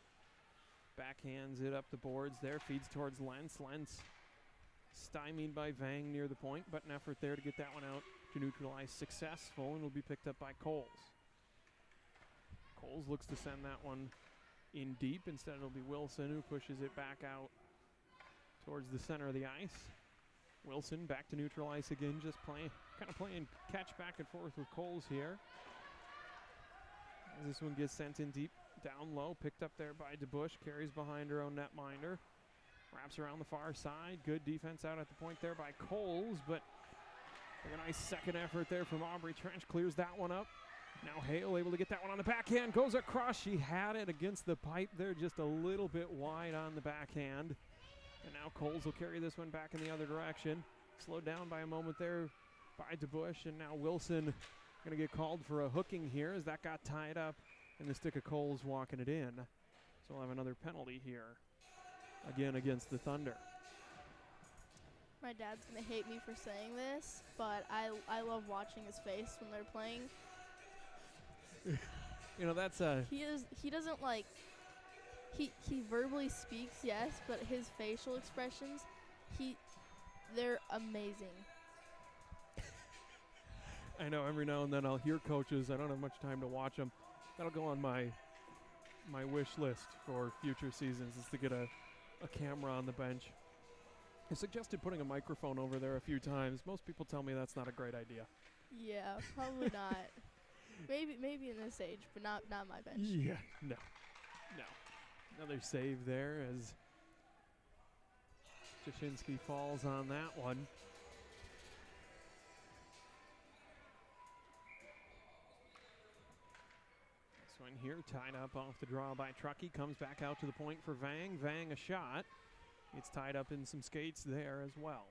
Backhands it up the boards there, feeds towards Lentz. Lentz stymied by Vang near the point, but an effort there to get that one out to neutralize, successful, and will be picked up by Coles. Coles looks to send that one in deep. Instead it'll be Wilson who pushes it back out towards the center of the ice. Wilson back to neutral ice again, just playing catch back and forth with Coles here. As this one gets sent in deep, down low, picked up there by DeBush, carries behind her own netminder. Wraps around the far side, good defense out at the point there by Coles, but a nice second effort there from Aubrey Trench, clears that one up. Now Hale able to get that one on the backhand, goes across, she had it against the pipe there, just a little bit wide on the backhand. And now Coles will carry this one back in the other direction. Slowed down by a moment there by DeBush, and now Wilson going to get called for a hooking here as that got tied up in the stick of Coles walking it in. So we'll have another penalty here, again against the Thunder. My dad's going to hate me for saying this, but I love watching his face when they're playing. You know, that's He doesn't like... He verbally speaks, yes, but his facial expressions, they're amazing. I know, every now and then I'll hear coaches. I don't have much time to watch them. That'll go on my wish list for future seasons, is to get a camera on the bench. I suggested putting a microphone over there a few times. Most people tell me that's not a great idea. Yeah, probably not. Maybe in this age, but not my bench. Yeah, no. Another save there as Jashinsky falls on that one. one here tied up off the draw by Truckee. Comes back out to the point for Vang. Vang a shot. It's tied up in some skates there as well.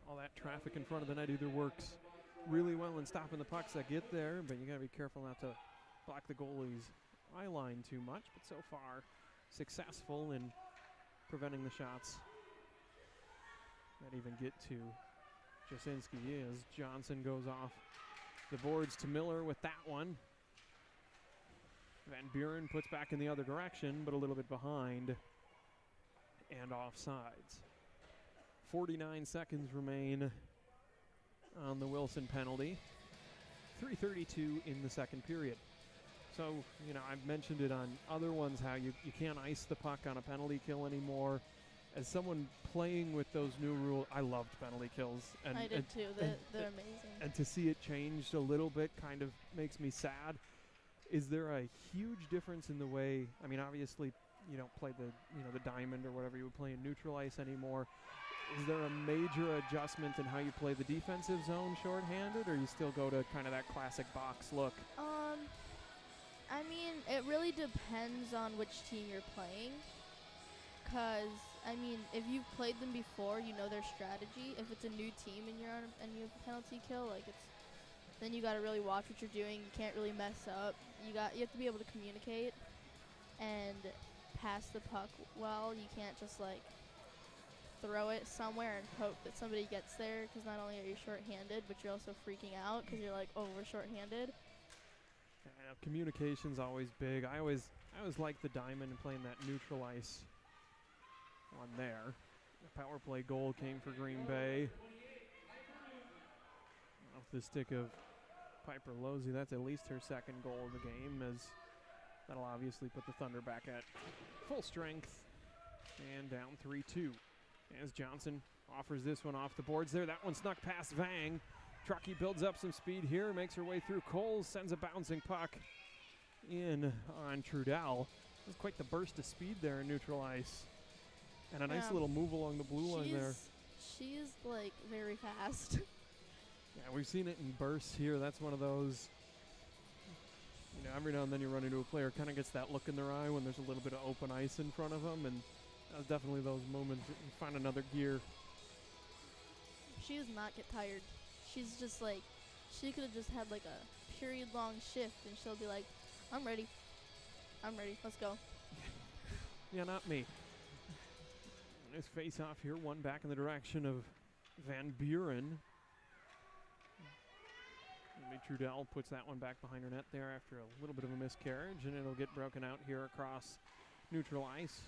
All that traffic in front of the net either works really well in stopping the pucks that get there, but you got to be careful not to block the goalie's eye line too much. But so far, successful in preventing the shots that even get to Jasinski as Johnson goes off the boards to Miller with that one. Van Buren puts back in the other direction, but a little bit behind and offsides. 49 seconds remain on the Wilson penalty. 3:32 in the second period. So, you know, I've mentioned it on other ones how you can't ice the puck on a penalty kill anymore. As someone playing with those new rules, I loved penalty kills. And, I did too. They're amazing. And to see it changed a little bit kind of makes me sad. Is there a huge difference in the way, I mean, obviously you don't play the diamond or whatever you would play in neutral ice anymore. Is there a major adjustment in how you play the defensive zone shorthanded, or you still go to kind of that classic box look? I mean, it really depends on which team you're playing. Because, I mean, if you've played them before, you know their strategy. If it's a new team and you're on and you have a penalty kill, then you got to really watch what you're doing. You can't really mess up. You have to be able to communicate and pass the puck well. You can't just throw it somewhere and hope that somebody gets there, because not only are you shorthanded, but you're also freaking out because you're we're shorthanded. Communication's always big. I always like the diamond and playing that neutral ice one there. The power play goal came for Green Bay. Off the stick of Piper Losey. That's at least her second goal of the game, as that'll obviously put the Thunder back at full strength and down 3-2. As Johnson offers this one off the boards there. That one snuck past Vang. Truckee builds up some speed here, makes her way through Coles, sends a bouncing puck in on Trudell. That's quite the burst of speed there in neutral ice. And a nice little move along the blue line there. She's very fast. Yeah, we've seen it in bursts here. That's one of those, every now and then you run into a player kind of gets that look in their eye when there's a little bit of open ice in front of them, and that's definitely those moments that you find another gear. She does not get tired. She's just she could have just had a period-long shift, and she'll be like, I'm ready, let's go. Yeah, not me. Nice face-off here, one back in the direction of Van Buren. Trudell puts that one back behind her net there after a little bit of a miscarriage, and it'll get broken out here across neutral ice.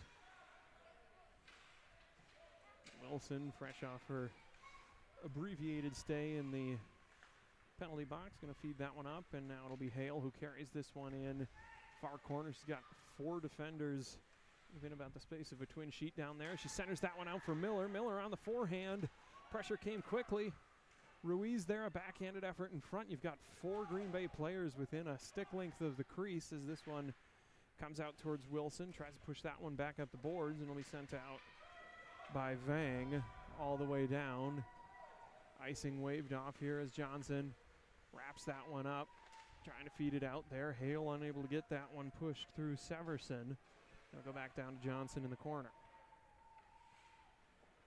Wilson, fresh off her abbreviated stay in the penalty box, going to feed that one up, and now it'll be Hale who carries this one in far corner. She's got 4 defenders within about the space of a twin sheet down there. She centers that one out for Miller. Miller on the forehand. Pressure came quickly. Ruiz there, a backhanded effort in front. You've got 4 Green Bay players within a stick length of the crease as this one comes out towards Wilson. Tries to push that one back up the boards, and it'll be sent out by Vang all the way down. Icing waved off here as Johnson wraps that one up, trying to feed it out there. Hale unable to get that one pushed through Severson. They'll go back down to Johnson in the corner.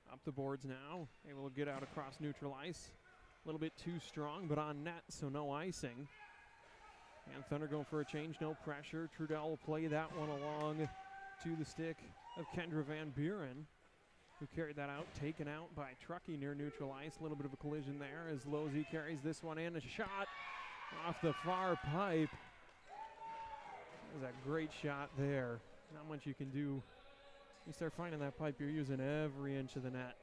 Up the boards now, able to get out across neutral ice. A little bit too strong, but on net, so no icing. And Thunder going for a change, no pressure. Trudell will play that one along to the stick of Kendra Van Buren, who carried that out, taken out by Truckee near neutral ice. A little bit of a collision there as Losey carries this one in. A shot off the far pipe. That was a great shot there. Not much you can do. You start finding that pipe, you're using every inch of the net.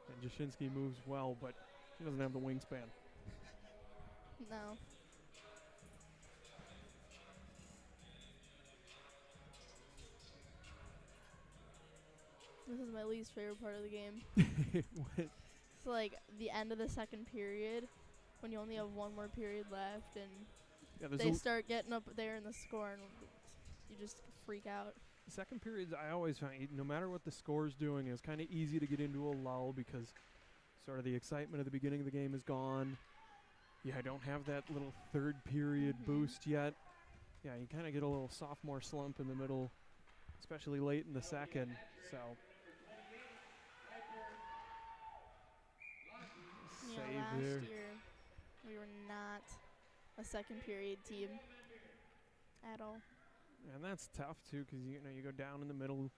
And Jasinski moves well, but she doesn't have the wingspan. No. This is my least favorite part of the game. It's the end of the second period when you only have one more period left, and they start getting up there in the score, and you just freak out. Second periods, I always find, no matter what the score's doing, it's kind of easy to get into a lull because sort of the excitement of the beginning of the game is gone. Yeah, I don't have that little third period boost yet. Yeah, you kind of get a little sophomore slump in the middle, especially late in the second. So Yeah, save last there. year we were not a second period team at all. And that's tough too, because you know you go down in the middle,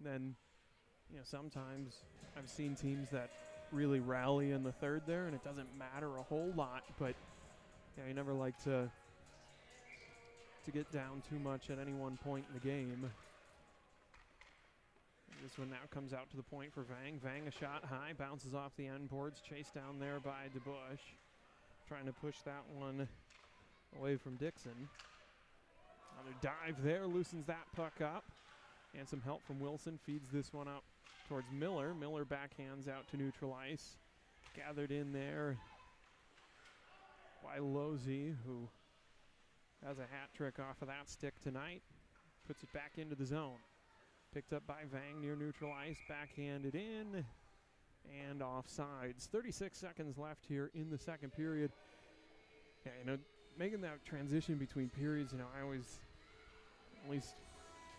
then sometimes I've seen teams that really rally in the third there, and it doesn't matter a whole lot. But yeah, you never like to get down too much at any one point in the game. And this one now comes out to the point for Vang. Vang a shot high, bounces off the end boards, chased down there by DeBush. Trying to push that one away from Dixon. Another dive there, loosens that puck up. And some help from Wilson, feeds this one up towards Miller. Miller backhands out to neutral ice. Gathered in there by Losey, who has a hat trick off of that stick tonight. Puts it back into the zone. Picked up by Vang near neutral ice, backhanded in, and offsides. 36 seconds left here in the second period. Yeah, making that transition between periods, I always, at least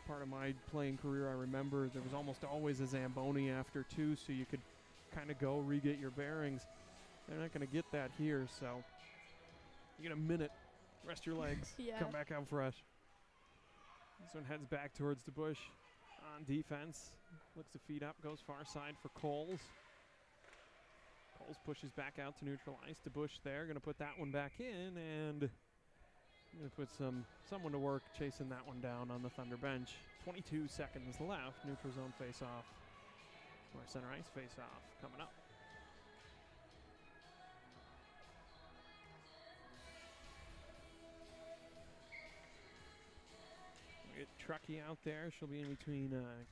part of my playing career, I remember there was almost always a Zamboni after two, so you could kind of go re-get your bearings. They're not going to get that here, so you get a minute, rest your legs, come back out fresh. This one heads back towards the bush on defense. Looks to feed up, goes far side for Coles. Coles pushes back out to neutral ice. To Bush there, going to put that one back in, and going to put someone to work chasing that one down on the Thunder bench. 22 seconds left. Neutral zone face-off, or center ice face-off coming up. We get Truckee out there. She'll be in between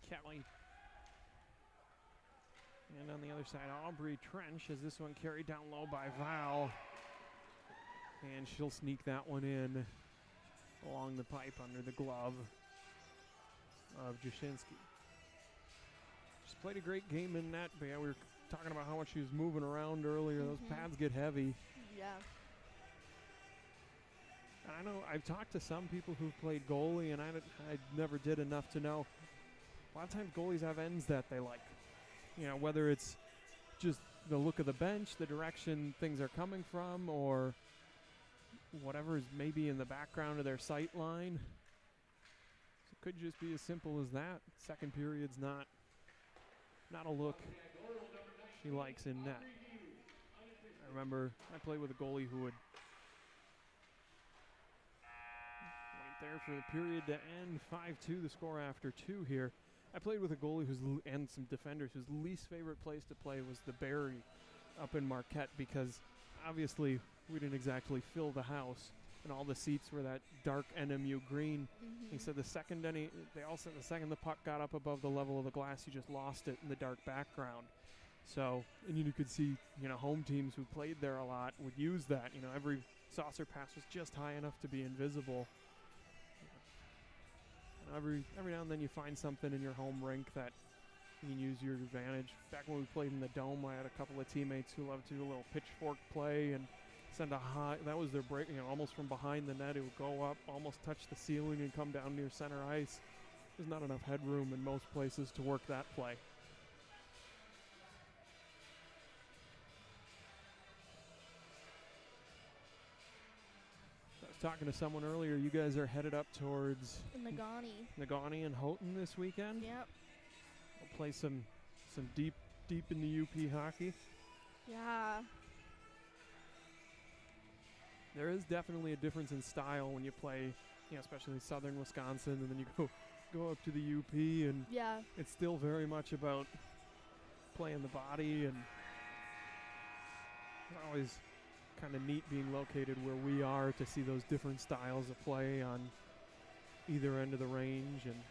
Kelly. And on the other side, Aubrey Trench has this one carried down low by Val. And she'll sneak that one in along the pipe under the glove of Jashinsky. She's played a great game in net, but yeah, we were talking about how much she was moving around earlier. Those pads get heavy. Yeah. And I know I've talked to some people who've played goalie, and I never did enough to know. A lot of times goalies have ends that they like. Whether it's just the look of the bench, the direction things are coming from, or whatever is maybe in the background of their sight line. So it could just be as simple as that. Second period's not a look she likes in net. I remember I played with a goalie who would wait there for the period to end. 5-2 the score after two here. I played with a goalie and some defenders whose least favorite place to play was the Barry up in Marquette, because obviously we didn't exactly fill the house and all the seats were that dark NMU green. He said the second the puck got up above the level of the glass, you just lost it in the dark background. So, and you could see, home teams who played there a lot would use that. Every saucer pass was just high enough to be invisible. Every now and then you find something in your home rink that you can use your advantage. Back when we played in the Dome, I had a couple of teammates who loved to do a little pitchfork play and send a high. That was their break, almost from behind the net. It would go up, almost touch the ceiling, and come down near center ice. There's not enough headroom in most places to work that play. Talking to someone earlier, you guys are headed up towards Nagani and Houghton this weekend. Yep. We'll play some deep in the UP hockey. Yeah. There is definitely a difference in style when you play, especially southern Wisconsin, and then you go up to the UP, and it's still very much about playing the body, and always kind of neat being located where we are to see those different styles of play on either end of the range. And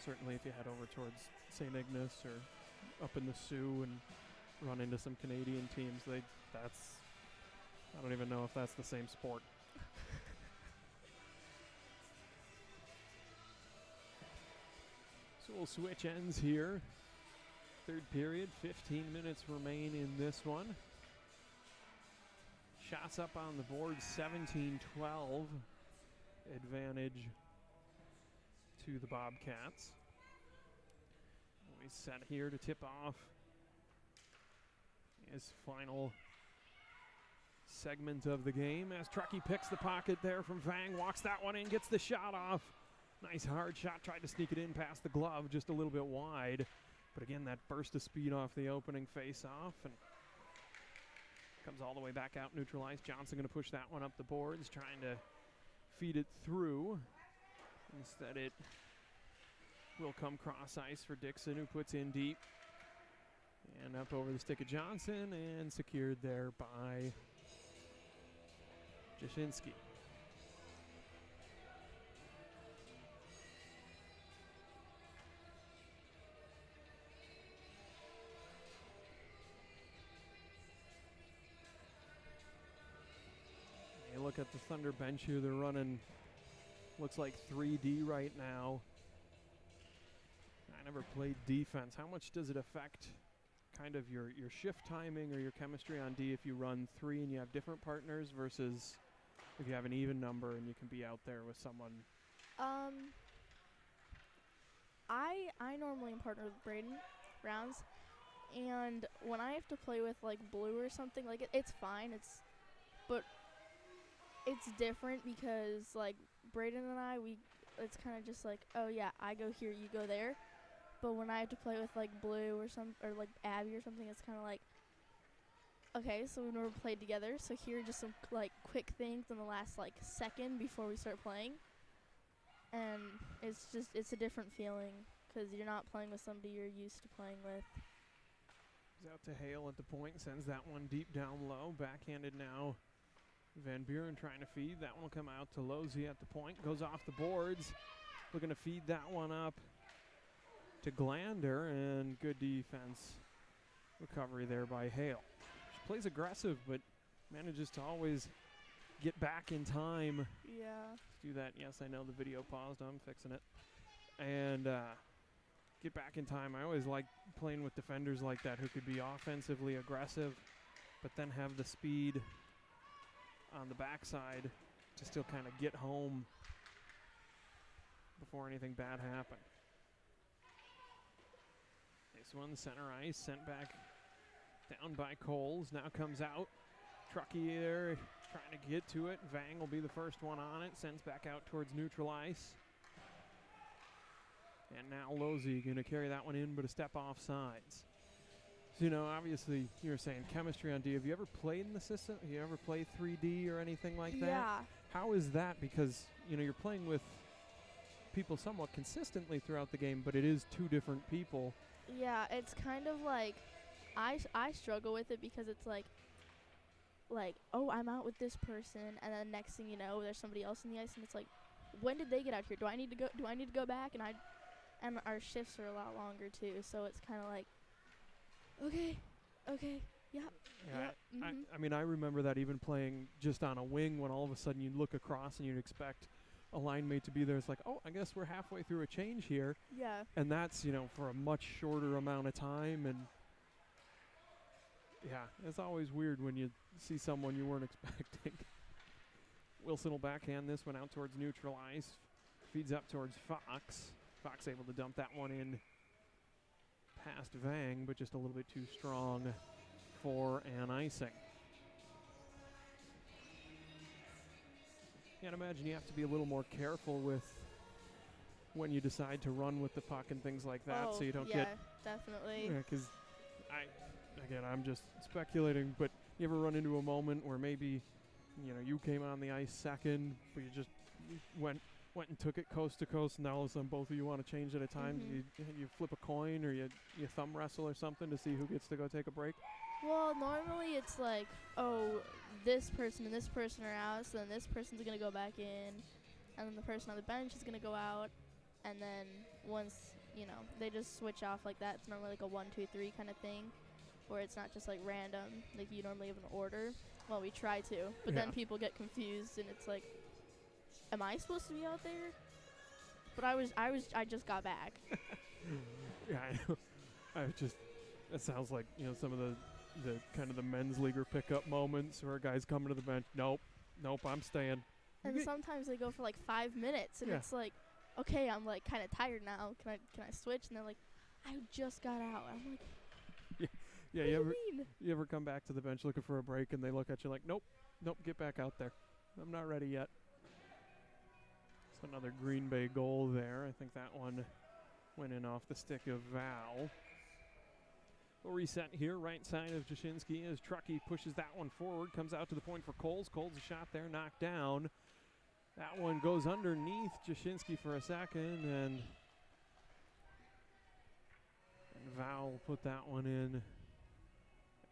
certainly if you head over towards St. Ignace or up in the Sioux and run into some Canadian teams, I don't even know if that's the same sport. So we'll switch ends here. Third period, 15 minutes remain in this one. Shots up on the board, 17-12. Advantage to the Bobcats. We set here to tip off his final segment of the game as Truckee picks the pocket there from Vang, walks that one in, gets the shot off. Nice hard shot, tried to sneak it in past the glove, just a little bit wide. But again, that burst of speed off the opening face-off, and comes all the way back out, neutralized. Johnson going to push that one up the boards, trying to feed it through. Instead, it will come cross ice for Dixon, who puts in deep. And up over the stick of Johnson, and secured there by Jashinsky. You look at the Thunder bench here, they're running, looks like 3D right now. I never played defense. How much does it affect kind of your shift timing or your chemistry on D if you run 3 and you have different partners versus if you have an even number and you can be out there with someone? I normally am partnered with Braden rounds, and when I have to play with like blue or something, like it's fine. But it's different because like Braden and I, it's kind of just like, oh yeah, I go here, you go there. But when I have to play with like blue or like Abby or something, it's kind of like, okay, so we've never played together, so here are just some like quick things in the last like second before we start playing. And it's a different feeling because you're not playing with somebody you're used to playing with. He's out to Hale at the point, sends that one deep down low, backhanded now. Van Buren trying to feed, that one will come out to Losey at the point, goes off the boards, looking to feed that one up to Glander, and good defense recovery there by Hale. She plays aggressive, but manages to always get back in time. Yeah. Let's do that. Yes, I know the video paused. I'm fixing it. And get back in time. I always like playing with defenders like that who could be offensively aggressive, but then have the speed on the backside to still kind of get home before anything bad happened. This one, center ice, sent back down by Coles. Now comes out. Truckee there trying to get to it. Vang will be the first one on it. Sends back out towards neutral ice. And now Losey going to carry that one in, but a step off sides. So, obviously, you were saying chemistry on D. Have you ever played in the system? Have you ever played 3D or anything like that? Yeah. How is that? Because, you're playing with people somewhat consistently throughout the game, but it is two different people. Yeah, it's kind of like I struggle with it because it's like, oh, I'm out with this person, and then next thing you know, there's somebody else in the ice, and it's like, when did they get out here? Do I need to go back? And our shifts are a lot longer too, so it's kind of like, okay, yeah. I remember that even playing just on a wing when all of a sudden you'd look across and you'd expect a line mate to be there. It's like, oh, I guess we're halfway through a change here. Yeah. And that's, for a much shorter amount of time. And yeah, it's always weird when you see someone you weren't expecting. Wilson will backhand this one out towards neutral ice. Feeds up towards Fox. Fox able to dump that one in past Vang, but just a little bit too strong for an icing. Can't imagine you have to be a little more careful with when you decide to run with the puck and things like that, so you don't get. Yeah, definitely. Yeah, because I'm just speculating, but you ever run into a moment where maybe, you came on the ice second, but you just went and took it coast to coast, and now all of a sudden both of you want to change at a time? Mm-hmm. You flip a coin or you thumb wrestle or something to see who gets to go take a break? Well, normally it's like, oh, this person and this person are out, so then this person's going to go back in, and then the person on the bench is going to go out, and then once, they just switch off like that. It's normally like a 1, 2, 3 kind of thing, where it's not just like random, like you normally have an order. Well, we try to, but then people get confused, and it's like, am I supposed to be out there? But I just got back. Yeah, I know. That sounds like, some of the the kind of the men's leaguer pickup moments where a guy's coming to the bench. Nope, I'm staying. And sometimes they go for like 5 minutes, and Yeah. it's like, okay, I'm like kind of tired now. Can I switch? And they're like, I just got out. I'm like, Yeah, what do you mean? you ever come back to the bench looking for a break and they look at you like, nope, get back out there. I'm not ready yet. It's another Green Bay goal there. I think that one went in off the stick of Val. We'll reset here, right side of Jashinsky as Truckee pushes that one forward, comes out to the point for Coles. Coles a shot there, knocked down. That one goes underneath Jashinsky for a second, and Val will put that one in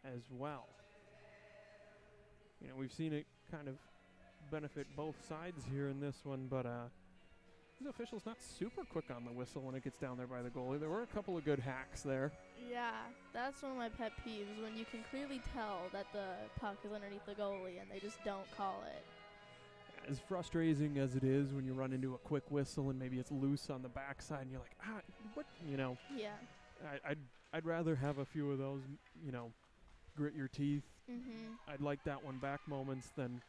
as well. You know, we've seen it kind of benefit both sides here in this one, but the official's not super quick on the whistle when it gets down there by the goalie. There were a couple of good hacks there. Yeah, that's one of my pet peeves, when you can clearly tell that the puck is underneath the goalie and they just don't call it. As frustrating as it is when you run into a quick whistle and maybe it's loose on the backside and you're like, what, you know. Yeah. I'd rather have a few of those, you know, grit your teeth. Mm-hmm. I'd like that one back moments than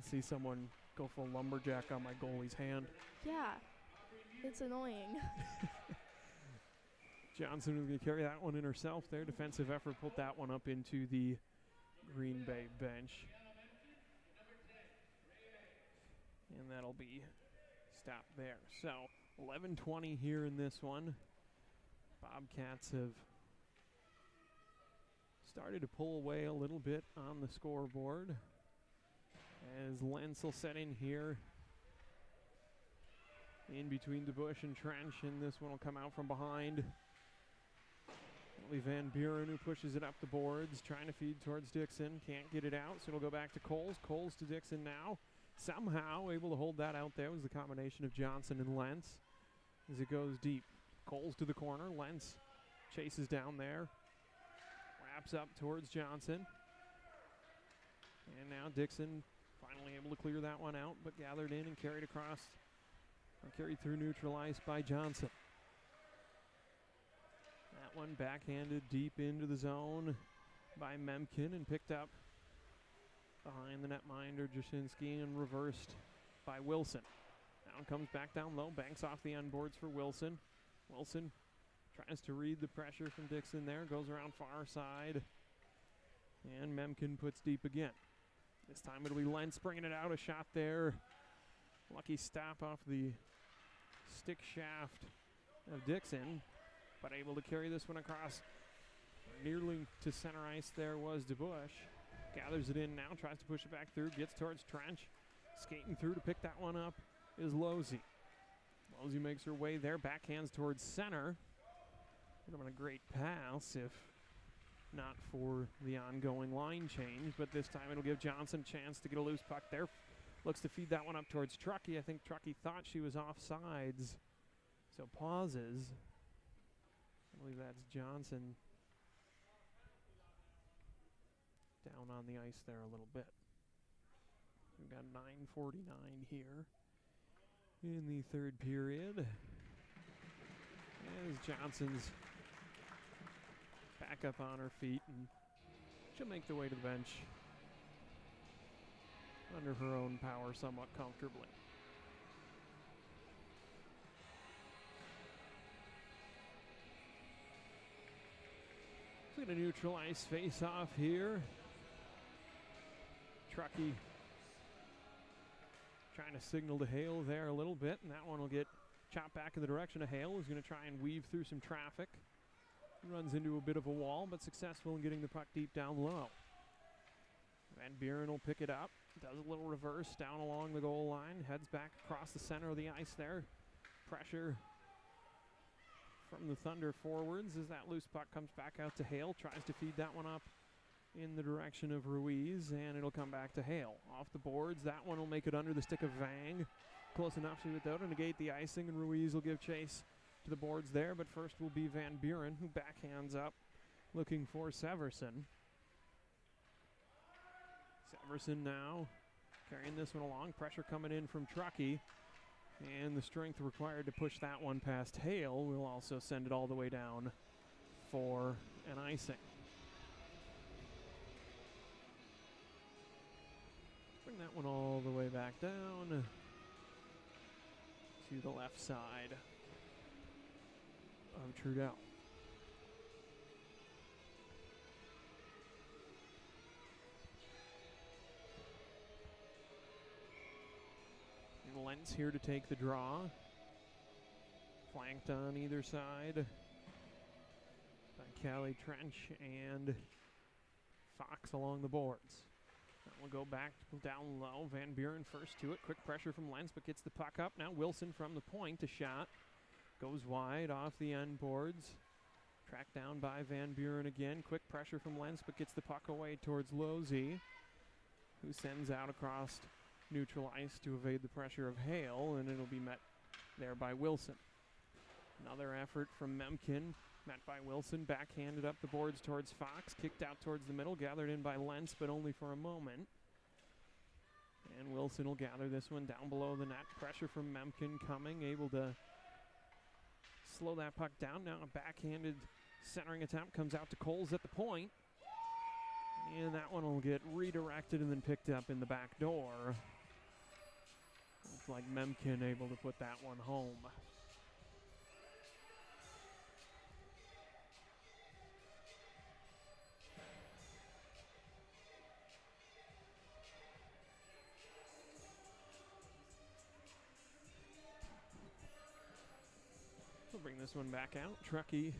see someone go full lumberjack on my goalie's hand. Yeah, it's annoying. Johnson was going to carry that one in herself there. Defensive effort pulled that one up into the Green Bay bench. And that'll be stopped there. So 11:20 here in this one. Bobcats have started to pull away a little bit on the scoreboard as Lentz will set in here in between DeBush and Trench, and this one will come out from behind. It'll be Van Buren who pushes it up the boards, trying to feed towards Dixon. Can't get it out, so it'll go back to Coles. Coles to Dixon now. Somehow able to hold that out there was the combination of Johnson and Lentz as it goes deep. Coles to the corner. Lentz chases down there. Wraps up towards Johnson. And now Dixon finally able to clear that one out, but gathered in and carried across, or carried through neutral ice by Johnson. That one backhanded deep into the zone by Memkin and picked up behind the netminder Jashinsky and reversed by Wilson. Now comes back down low, banks off the end boards for Wilson. Wilson tries to read the pressure from Dixon there, goes around far side, and Memkin puts deep again. This time it'll be Lentz bringing it out, a shot there. Lucky stop off the stick shaft of Dixon, but able to carry this one across. Nearly to center ice there was DeBush. Gathers it in now, tries to push it back through, gets towards Trench. Skating through to pick that one up is Losey. Losey makes her way there, backhands towards center. Would have been a great pass if not for the ongoing line change, but this time it'll give Johnson a chance to get a loose puck there. Looks to feed that one up towards Truckee. I think Truckee thought she was offsides, so pauses. I believe that's Johnson down on the ice there a little bit. We've got 9:49 here in the third period. As Johnson's back up on her feet, and she'll make the way to the bench under her own power somewhat comfortably. So a neutral ice face-off here. Truckee trying to signal to Hale there a little bit, and that one will get chopped back in the direction of Hale, who's going to try and weave through some traffic. Runs into a bit of a wall, but successful in getting the puck deep down low. Van Buren will pick it up, does a little reverse down along the goal line, heads back across the center of the ice there. Pressure from the Thunder forwards as that loose puck comes back out to Hale, tries to feed that one up in the direction of Ruiz, and it'll come back to Hale. Off the boards, that one will make it under the stick of Vang. Close enough to it though to negate the icing, and Ruiz will give chase to the boards there, but first will be Van Buren, who backhands up, looking for Severson. Severson now carrying this one along, pressure coming in from Truckee, and the strength required to push that one past Hale will also send it all the way down for an icing. that one all the way back down to the left side of Trudell. And Lentz here to take the draw. Flanked on either side by Callie Trench and Fox along the boards. That will go back down low. Van Buren first to it. Quick pressure from Lentz, but gets the puck up. Now Wilson from the point. A shot goes wide off the end boards. Tracked down by Van Buren again. Quick pressure from Lentz, but gets the puck away towards Losey, who sends out across neutral ice to evade the pressure of Hale, and it'll be met there by Wilson. Another effort from Memkin, met by Wilson, backhanded up the boards towards Fox, kicked out towards the middle, gathered in by Lentz, but only for a moment. And Wilson will gather this one down below the net. Pressure from Memkin coming, able to slow that puck down. Now a backhanded centering attempt comes out to Coles at the point. And that one will get redirected and then picked up in the back door. Looks like Memkin able to put that one home. We'll bring this one back out. Truckee,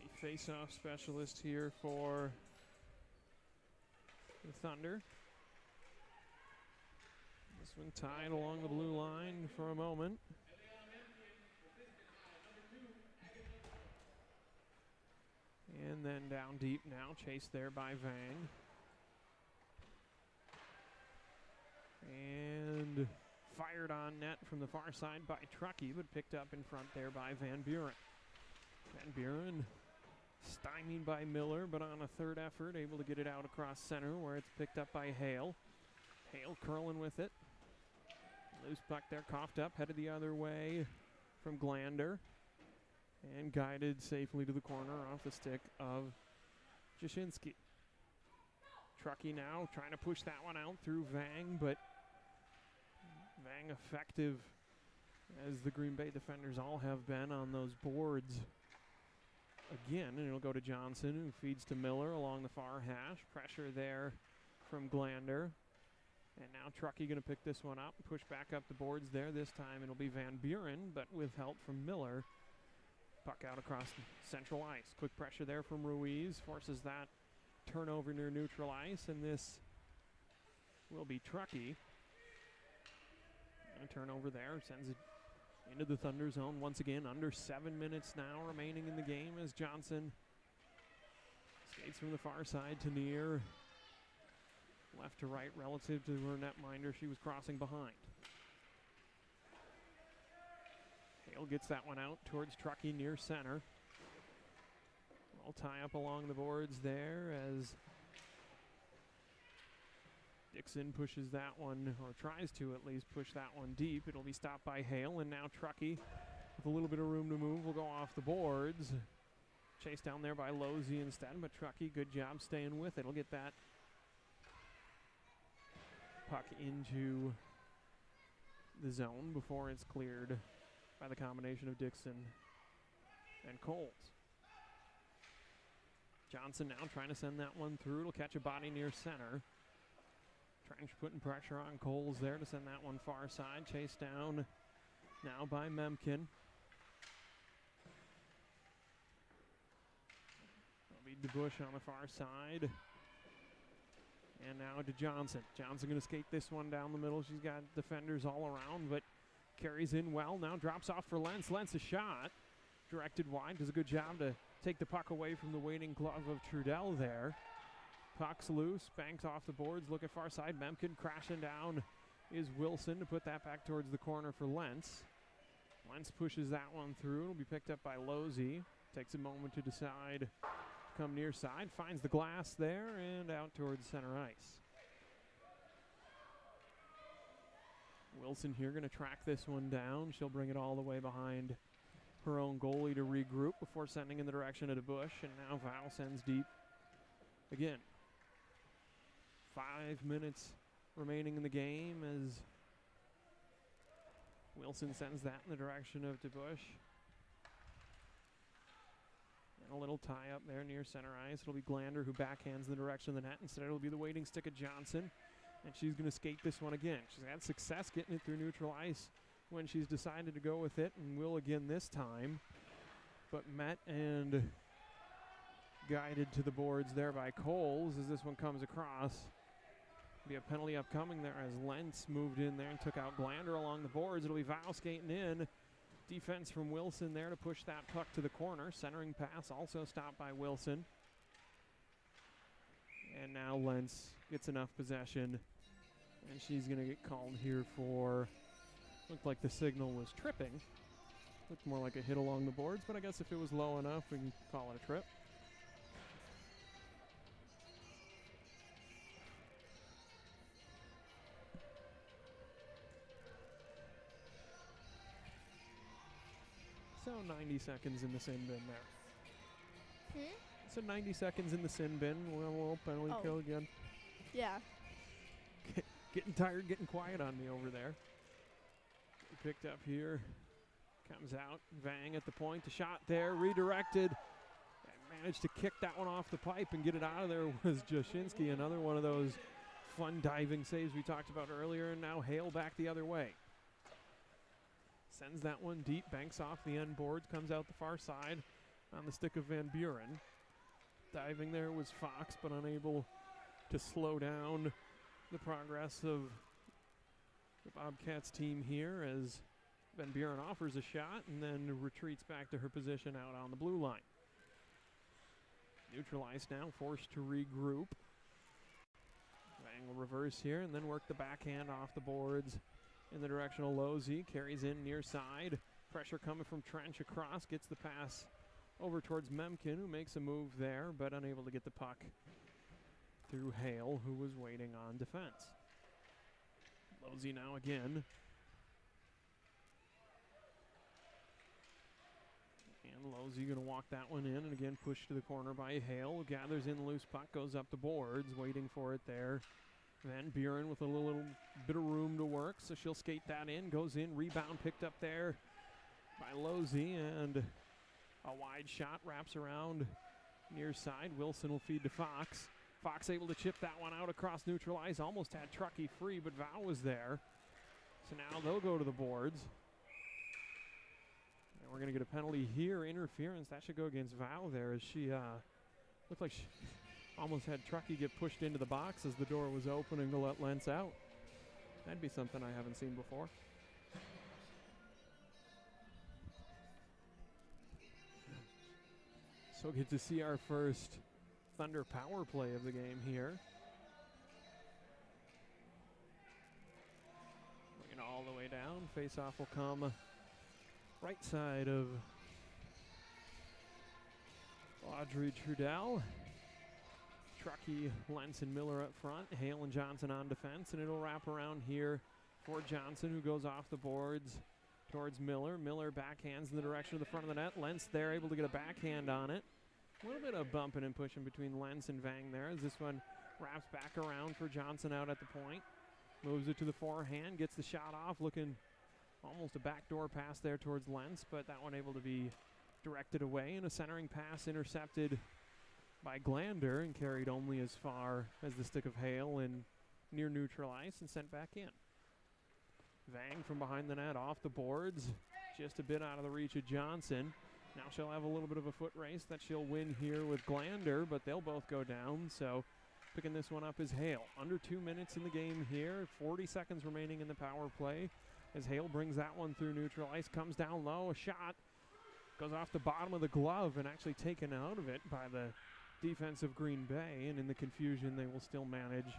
the face-off specialist here for the Thunder. This one tied along the blue line for a moment. And then down deep now, chased there by Vang. And fired on net from the far side by Truckee, but picked up in front there by Van Buren. Van Buren stymied by Miller, but on a third effort, able to get it out across center where it's picked up by Hale. Hale curling with it. Loose puck there, coughed up, headed the other way from Glander. And guided safely to the corner off the stick of Jashinsky. Truckee now trying to push that one out through Vang, but Vang effective as the Green Bay defenders all have been on those boards again, and it'll go to Johnson, who feeds to Miller along the far hash. Pressure there from Glander. And now Truckee going to pick this one up and push back up the boards there. This time it'll be Van Buren, but with help from Miller. Puck out across central ice. Quick pressure there from Ruiz. Forces that turnover near neutral ice, and this will be Truckee. And a turnover there. Sends it into the Thunder zone once again. Under 7 minutes now remaining in the game as Johnson skates from the far side to near. Left to right relative to her netminder she was crossing behind. Hale gets that one out towards Truckee near center. All tie up along the boards there as Dixon pushes that one, or tries to at least push that one deep. It'll be stopped by Hale, and now Truckee with a little bit of room to move will go off the boards. Chased down there by Losey instead, but Truckee, good job staying with it. It'll get that puck into the zone before it's cleared by the combination of Dixon and Coles. Johnson now trying to send that one through. It'll catch a body near center. Trench putting pressure on Coles there to send that one far side. Chased down now by Memkin. That'll be DeBush on the far side. And now to Johnson. Johnson going to skate this one down the middle. She's got defenders all around, but carries in well. Now drops off for Lentz. Lentz a shot. Directed wide. Does a good job to take the puck away from the waiting glove of Trudell there. Puck's loose. Banks off the boards. Look at far side. Memkin crashing down is Wilson to put that back towards the corner for Lentz. Lentz pushes that one through. It'll be picked up by Losey. Takes a moment to decide. Come near side, finds the glass there, and out towards center ice. Wilson here going to track this one down. She'll bring it all the way behind her own goalie to regroup before sending in the direction of DeBush, and now Val sends deep again. 5 minutes remaining in the game as Wilson sends that in the direction of DeBush. And a little tie up there near center ice. It'll be Glander who backhands the direction of the net. Instead, it'll be the waiting stick of Johnson. And she's going to skate this one again. She's had success getting it through neutral ice when she's decided to go with it, and will again this time. But met and guided to the boards there by Coles as this one comes across. Be a penalty upcoming there as Lentz moved in there and took out Glander along the boards. It'll be Val skating in. Defense from Wilson there to push that puck to the corner. Centering pass also stopped by Wilson. And now Lentz gets enough possession, and she's going to get called here for, looked like the signal was tripping. Looked more like a hit along the boards, but I guess if it was low enough, we can call it a trip. So 90 seconds in the sin bin there. So 90 seconds in the sin bin. We'll penalty kill again. Yeah. Getting tired, getting quiet on me over there. Picked up here. Comes out. Vang at the point. The shot there. Redirected. And managed to kick that one off the pipe and get it out of there was Jashinsky. Another one of those fun diving saves we talked about earlier. And now Hale back the other way. Sends that one deep, banks off the end boards, comes out the far side on the stick of Van Buren. Diving there was Fox, but unable to slow down the progress of the Bobcats team here as Van Buren offers a shot and then retreats back to her position out on the blue line. Neutralized now, forced to regroup. Vang will reverse here and then work the backhand off the boards in the direction of Losey. Carries in near side. Pressure coming from Trench across. Gets the pass over towards Memkin, who makes a move there, but unable to get the puck through Hale, who was waiting on defense. Losey now again. And Losey going to walk that one in, and again pushed to the corner by Hale. Gathers in the loose puck, goes up the boards, waiting for it there. Van Buren with a little bit of room to work, so she'll skate that in, goes in, rebound picked up there by Losey, and a wide shot wraps around near side. Wilson will feed to Fox. Fox able to chip that one out across neutral ice, almost had Truckee free, but Val was there. So now they'll go to the boards. And we're going to get a penalty here, interference. That should go against Val there as she looked like she almost had Truckee get pushed into the box as the door was opening to let Lentz out. That'd be something I haven't seen before. So get to see our first Thunder power play of the game here. Bring it all the way down. Face-off will come right side of Audrey Trudell. Truckee, Lentz, and Miller up front. Hale and Johnson on defense, and it'll wrap around here for Johnson, who goes off the boards towards Miller. Miller backhands in the direction of the front of the net. Lentz there, able to get a backhand on it. A little bit of bumping and pushing between Lentz and Vang there as this one wraps back around for Johnson out at the point. Moves it to the forehand, gets the shot off, looking almost a backdoor pass there towards Lentz, but that one able to be directed away, and a centering pass intercepted by Glander and carried only as far as the stick of Hale and near neutral ice and sent back in. Vang from behind the net off the boards, just a bit out of the reach of Johnson. Now she'll have a little bit of a foot race that she'll win here with Glander, but they'll both go down, so picking this one up is Hale. Under 2 minutes in the game here, 40 seconds remaining in the power play as Hale brings that one through neutral ice, comes down low, a shot, goes off the bottom of the glove and actually taken out of it by the defense of Green Bay, and in the confusion they will still manage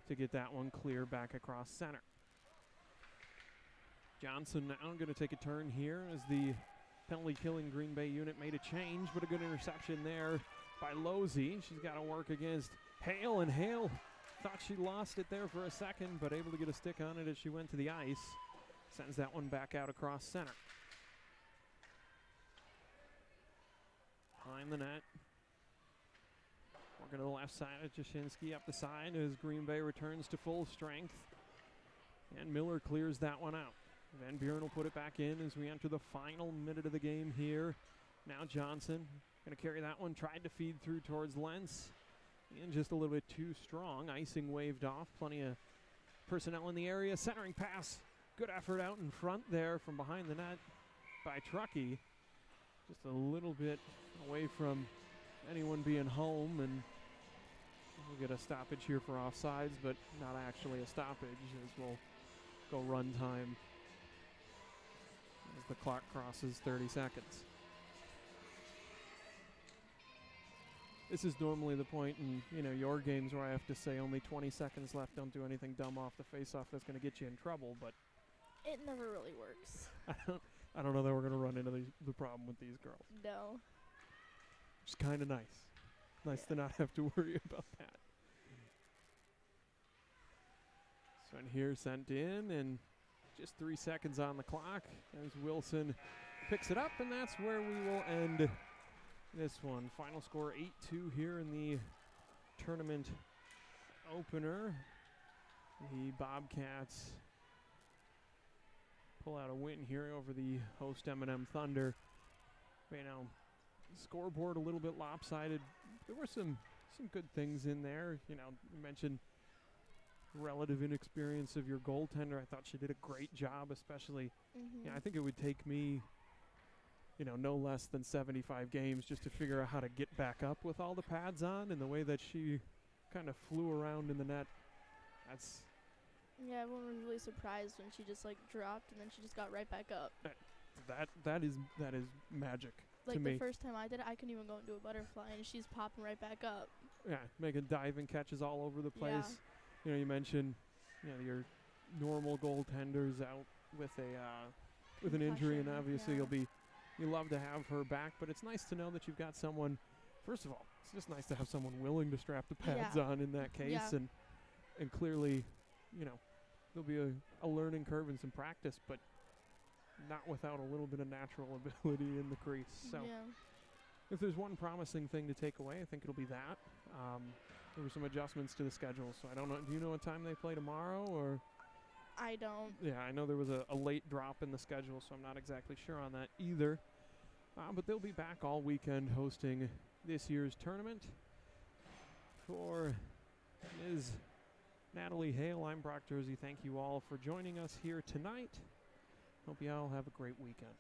to get that one clear back across center. Johnson now going to take a turn here as the penalty-killing Green Bay unit made a change, but a good interception there by Losey. She's got to work against Hale, and Hale thought she lost it there for a second, but able to get a stick on it as she went to the ice. Sends that one back out across center. Behind the net. Working to the left side of Jashinsky up the side as Green Bay returns to full strength. And Miller clears that one out. Van Buren will put it back in as we enter the final minute of the game here. Now Johnson going to carry that one. Tried to feed through towards Lentz. And just a little bit too strong. Icing waved off. Plenty of personnel in the area. Centering pass. Good effort out in front there from behind the net by Truckee. Just a little bit away from anyone being home, and we'll get a stoppage here for offsides, but not actually a stoppage, as we'll go run time as the clock crosses 30 seconds. This is normally the point in your games where I have to say only 20 seconds left, don't do anything dumb off the face-off that's going to get you in trouble, but It never really works. I don't know that we're going to run into the problem with these girls. No. It's kind of nice. Nice to not have to worry about that. So in here, sent in, and just 3 seconds on the clock as Wilson picks it up, and that's where we will end this one. Final score 8-2 here in the tournament opener. The Bobcats pull out a win here over the host M&M Thunder. Scoreboard a little bit lopsided. There were some good things in there. You mentioned relative inexperience of your goaltender. I thought she did a great job, especially. I think it would take me, no less than 75 games just to figure out how to get back up with all the pads on, and the way that she kind of flew around in the net. Yeah, everyone was really surprised when she just dropped and then she just got right back up. That is magic. Like to the me. first time I did it, I couldn't even go into a butterfly, and she's popping right back up. Yeah, making diving catches all over the place. You mentioned your normal goaltenders out with an injury, and obviously you love to have her back, but it's nice to know that you've got someone. First of all, it's just nice to have someone willing to strap the pads on in that case, and clearly, there'll be a learning curve and some practice, but not without a little bit of natural ability in the crease. So if there's one promising thing to take away, I think it'll be that. There were some adjustments to the schedule, so I don't know. Do you know what time they play tomorrow? Or I don't. Yeah, I know there was a late drop in the schedule, so I'm not exactly sure on that either. But they'll be back all weekend hosting this year's tournament. For Ms. Natalie Hale, I'm Brock Jersey. Thank you all for joining us here tonight. Hope you all have a great weekend.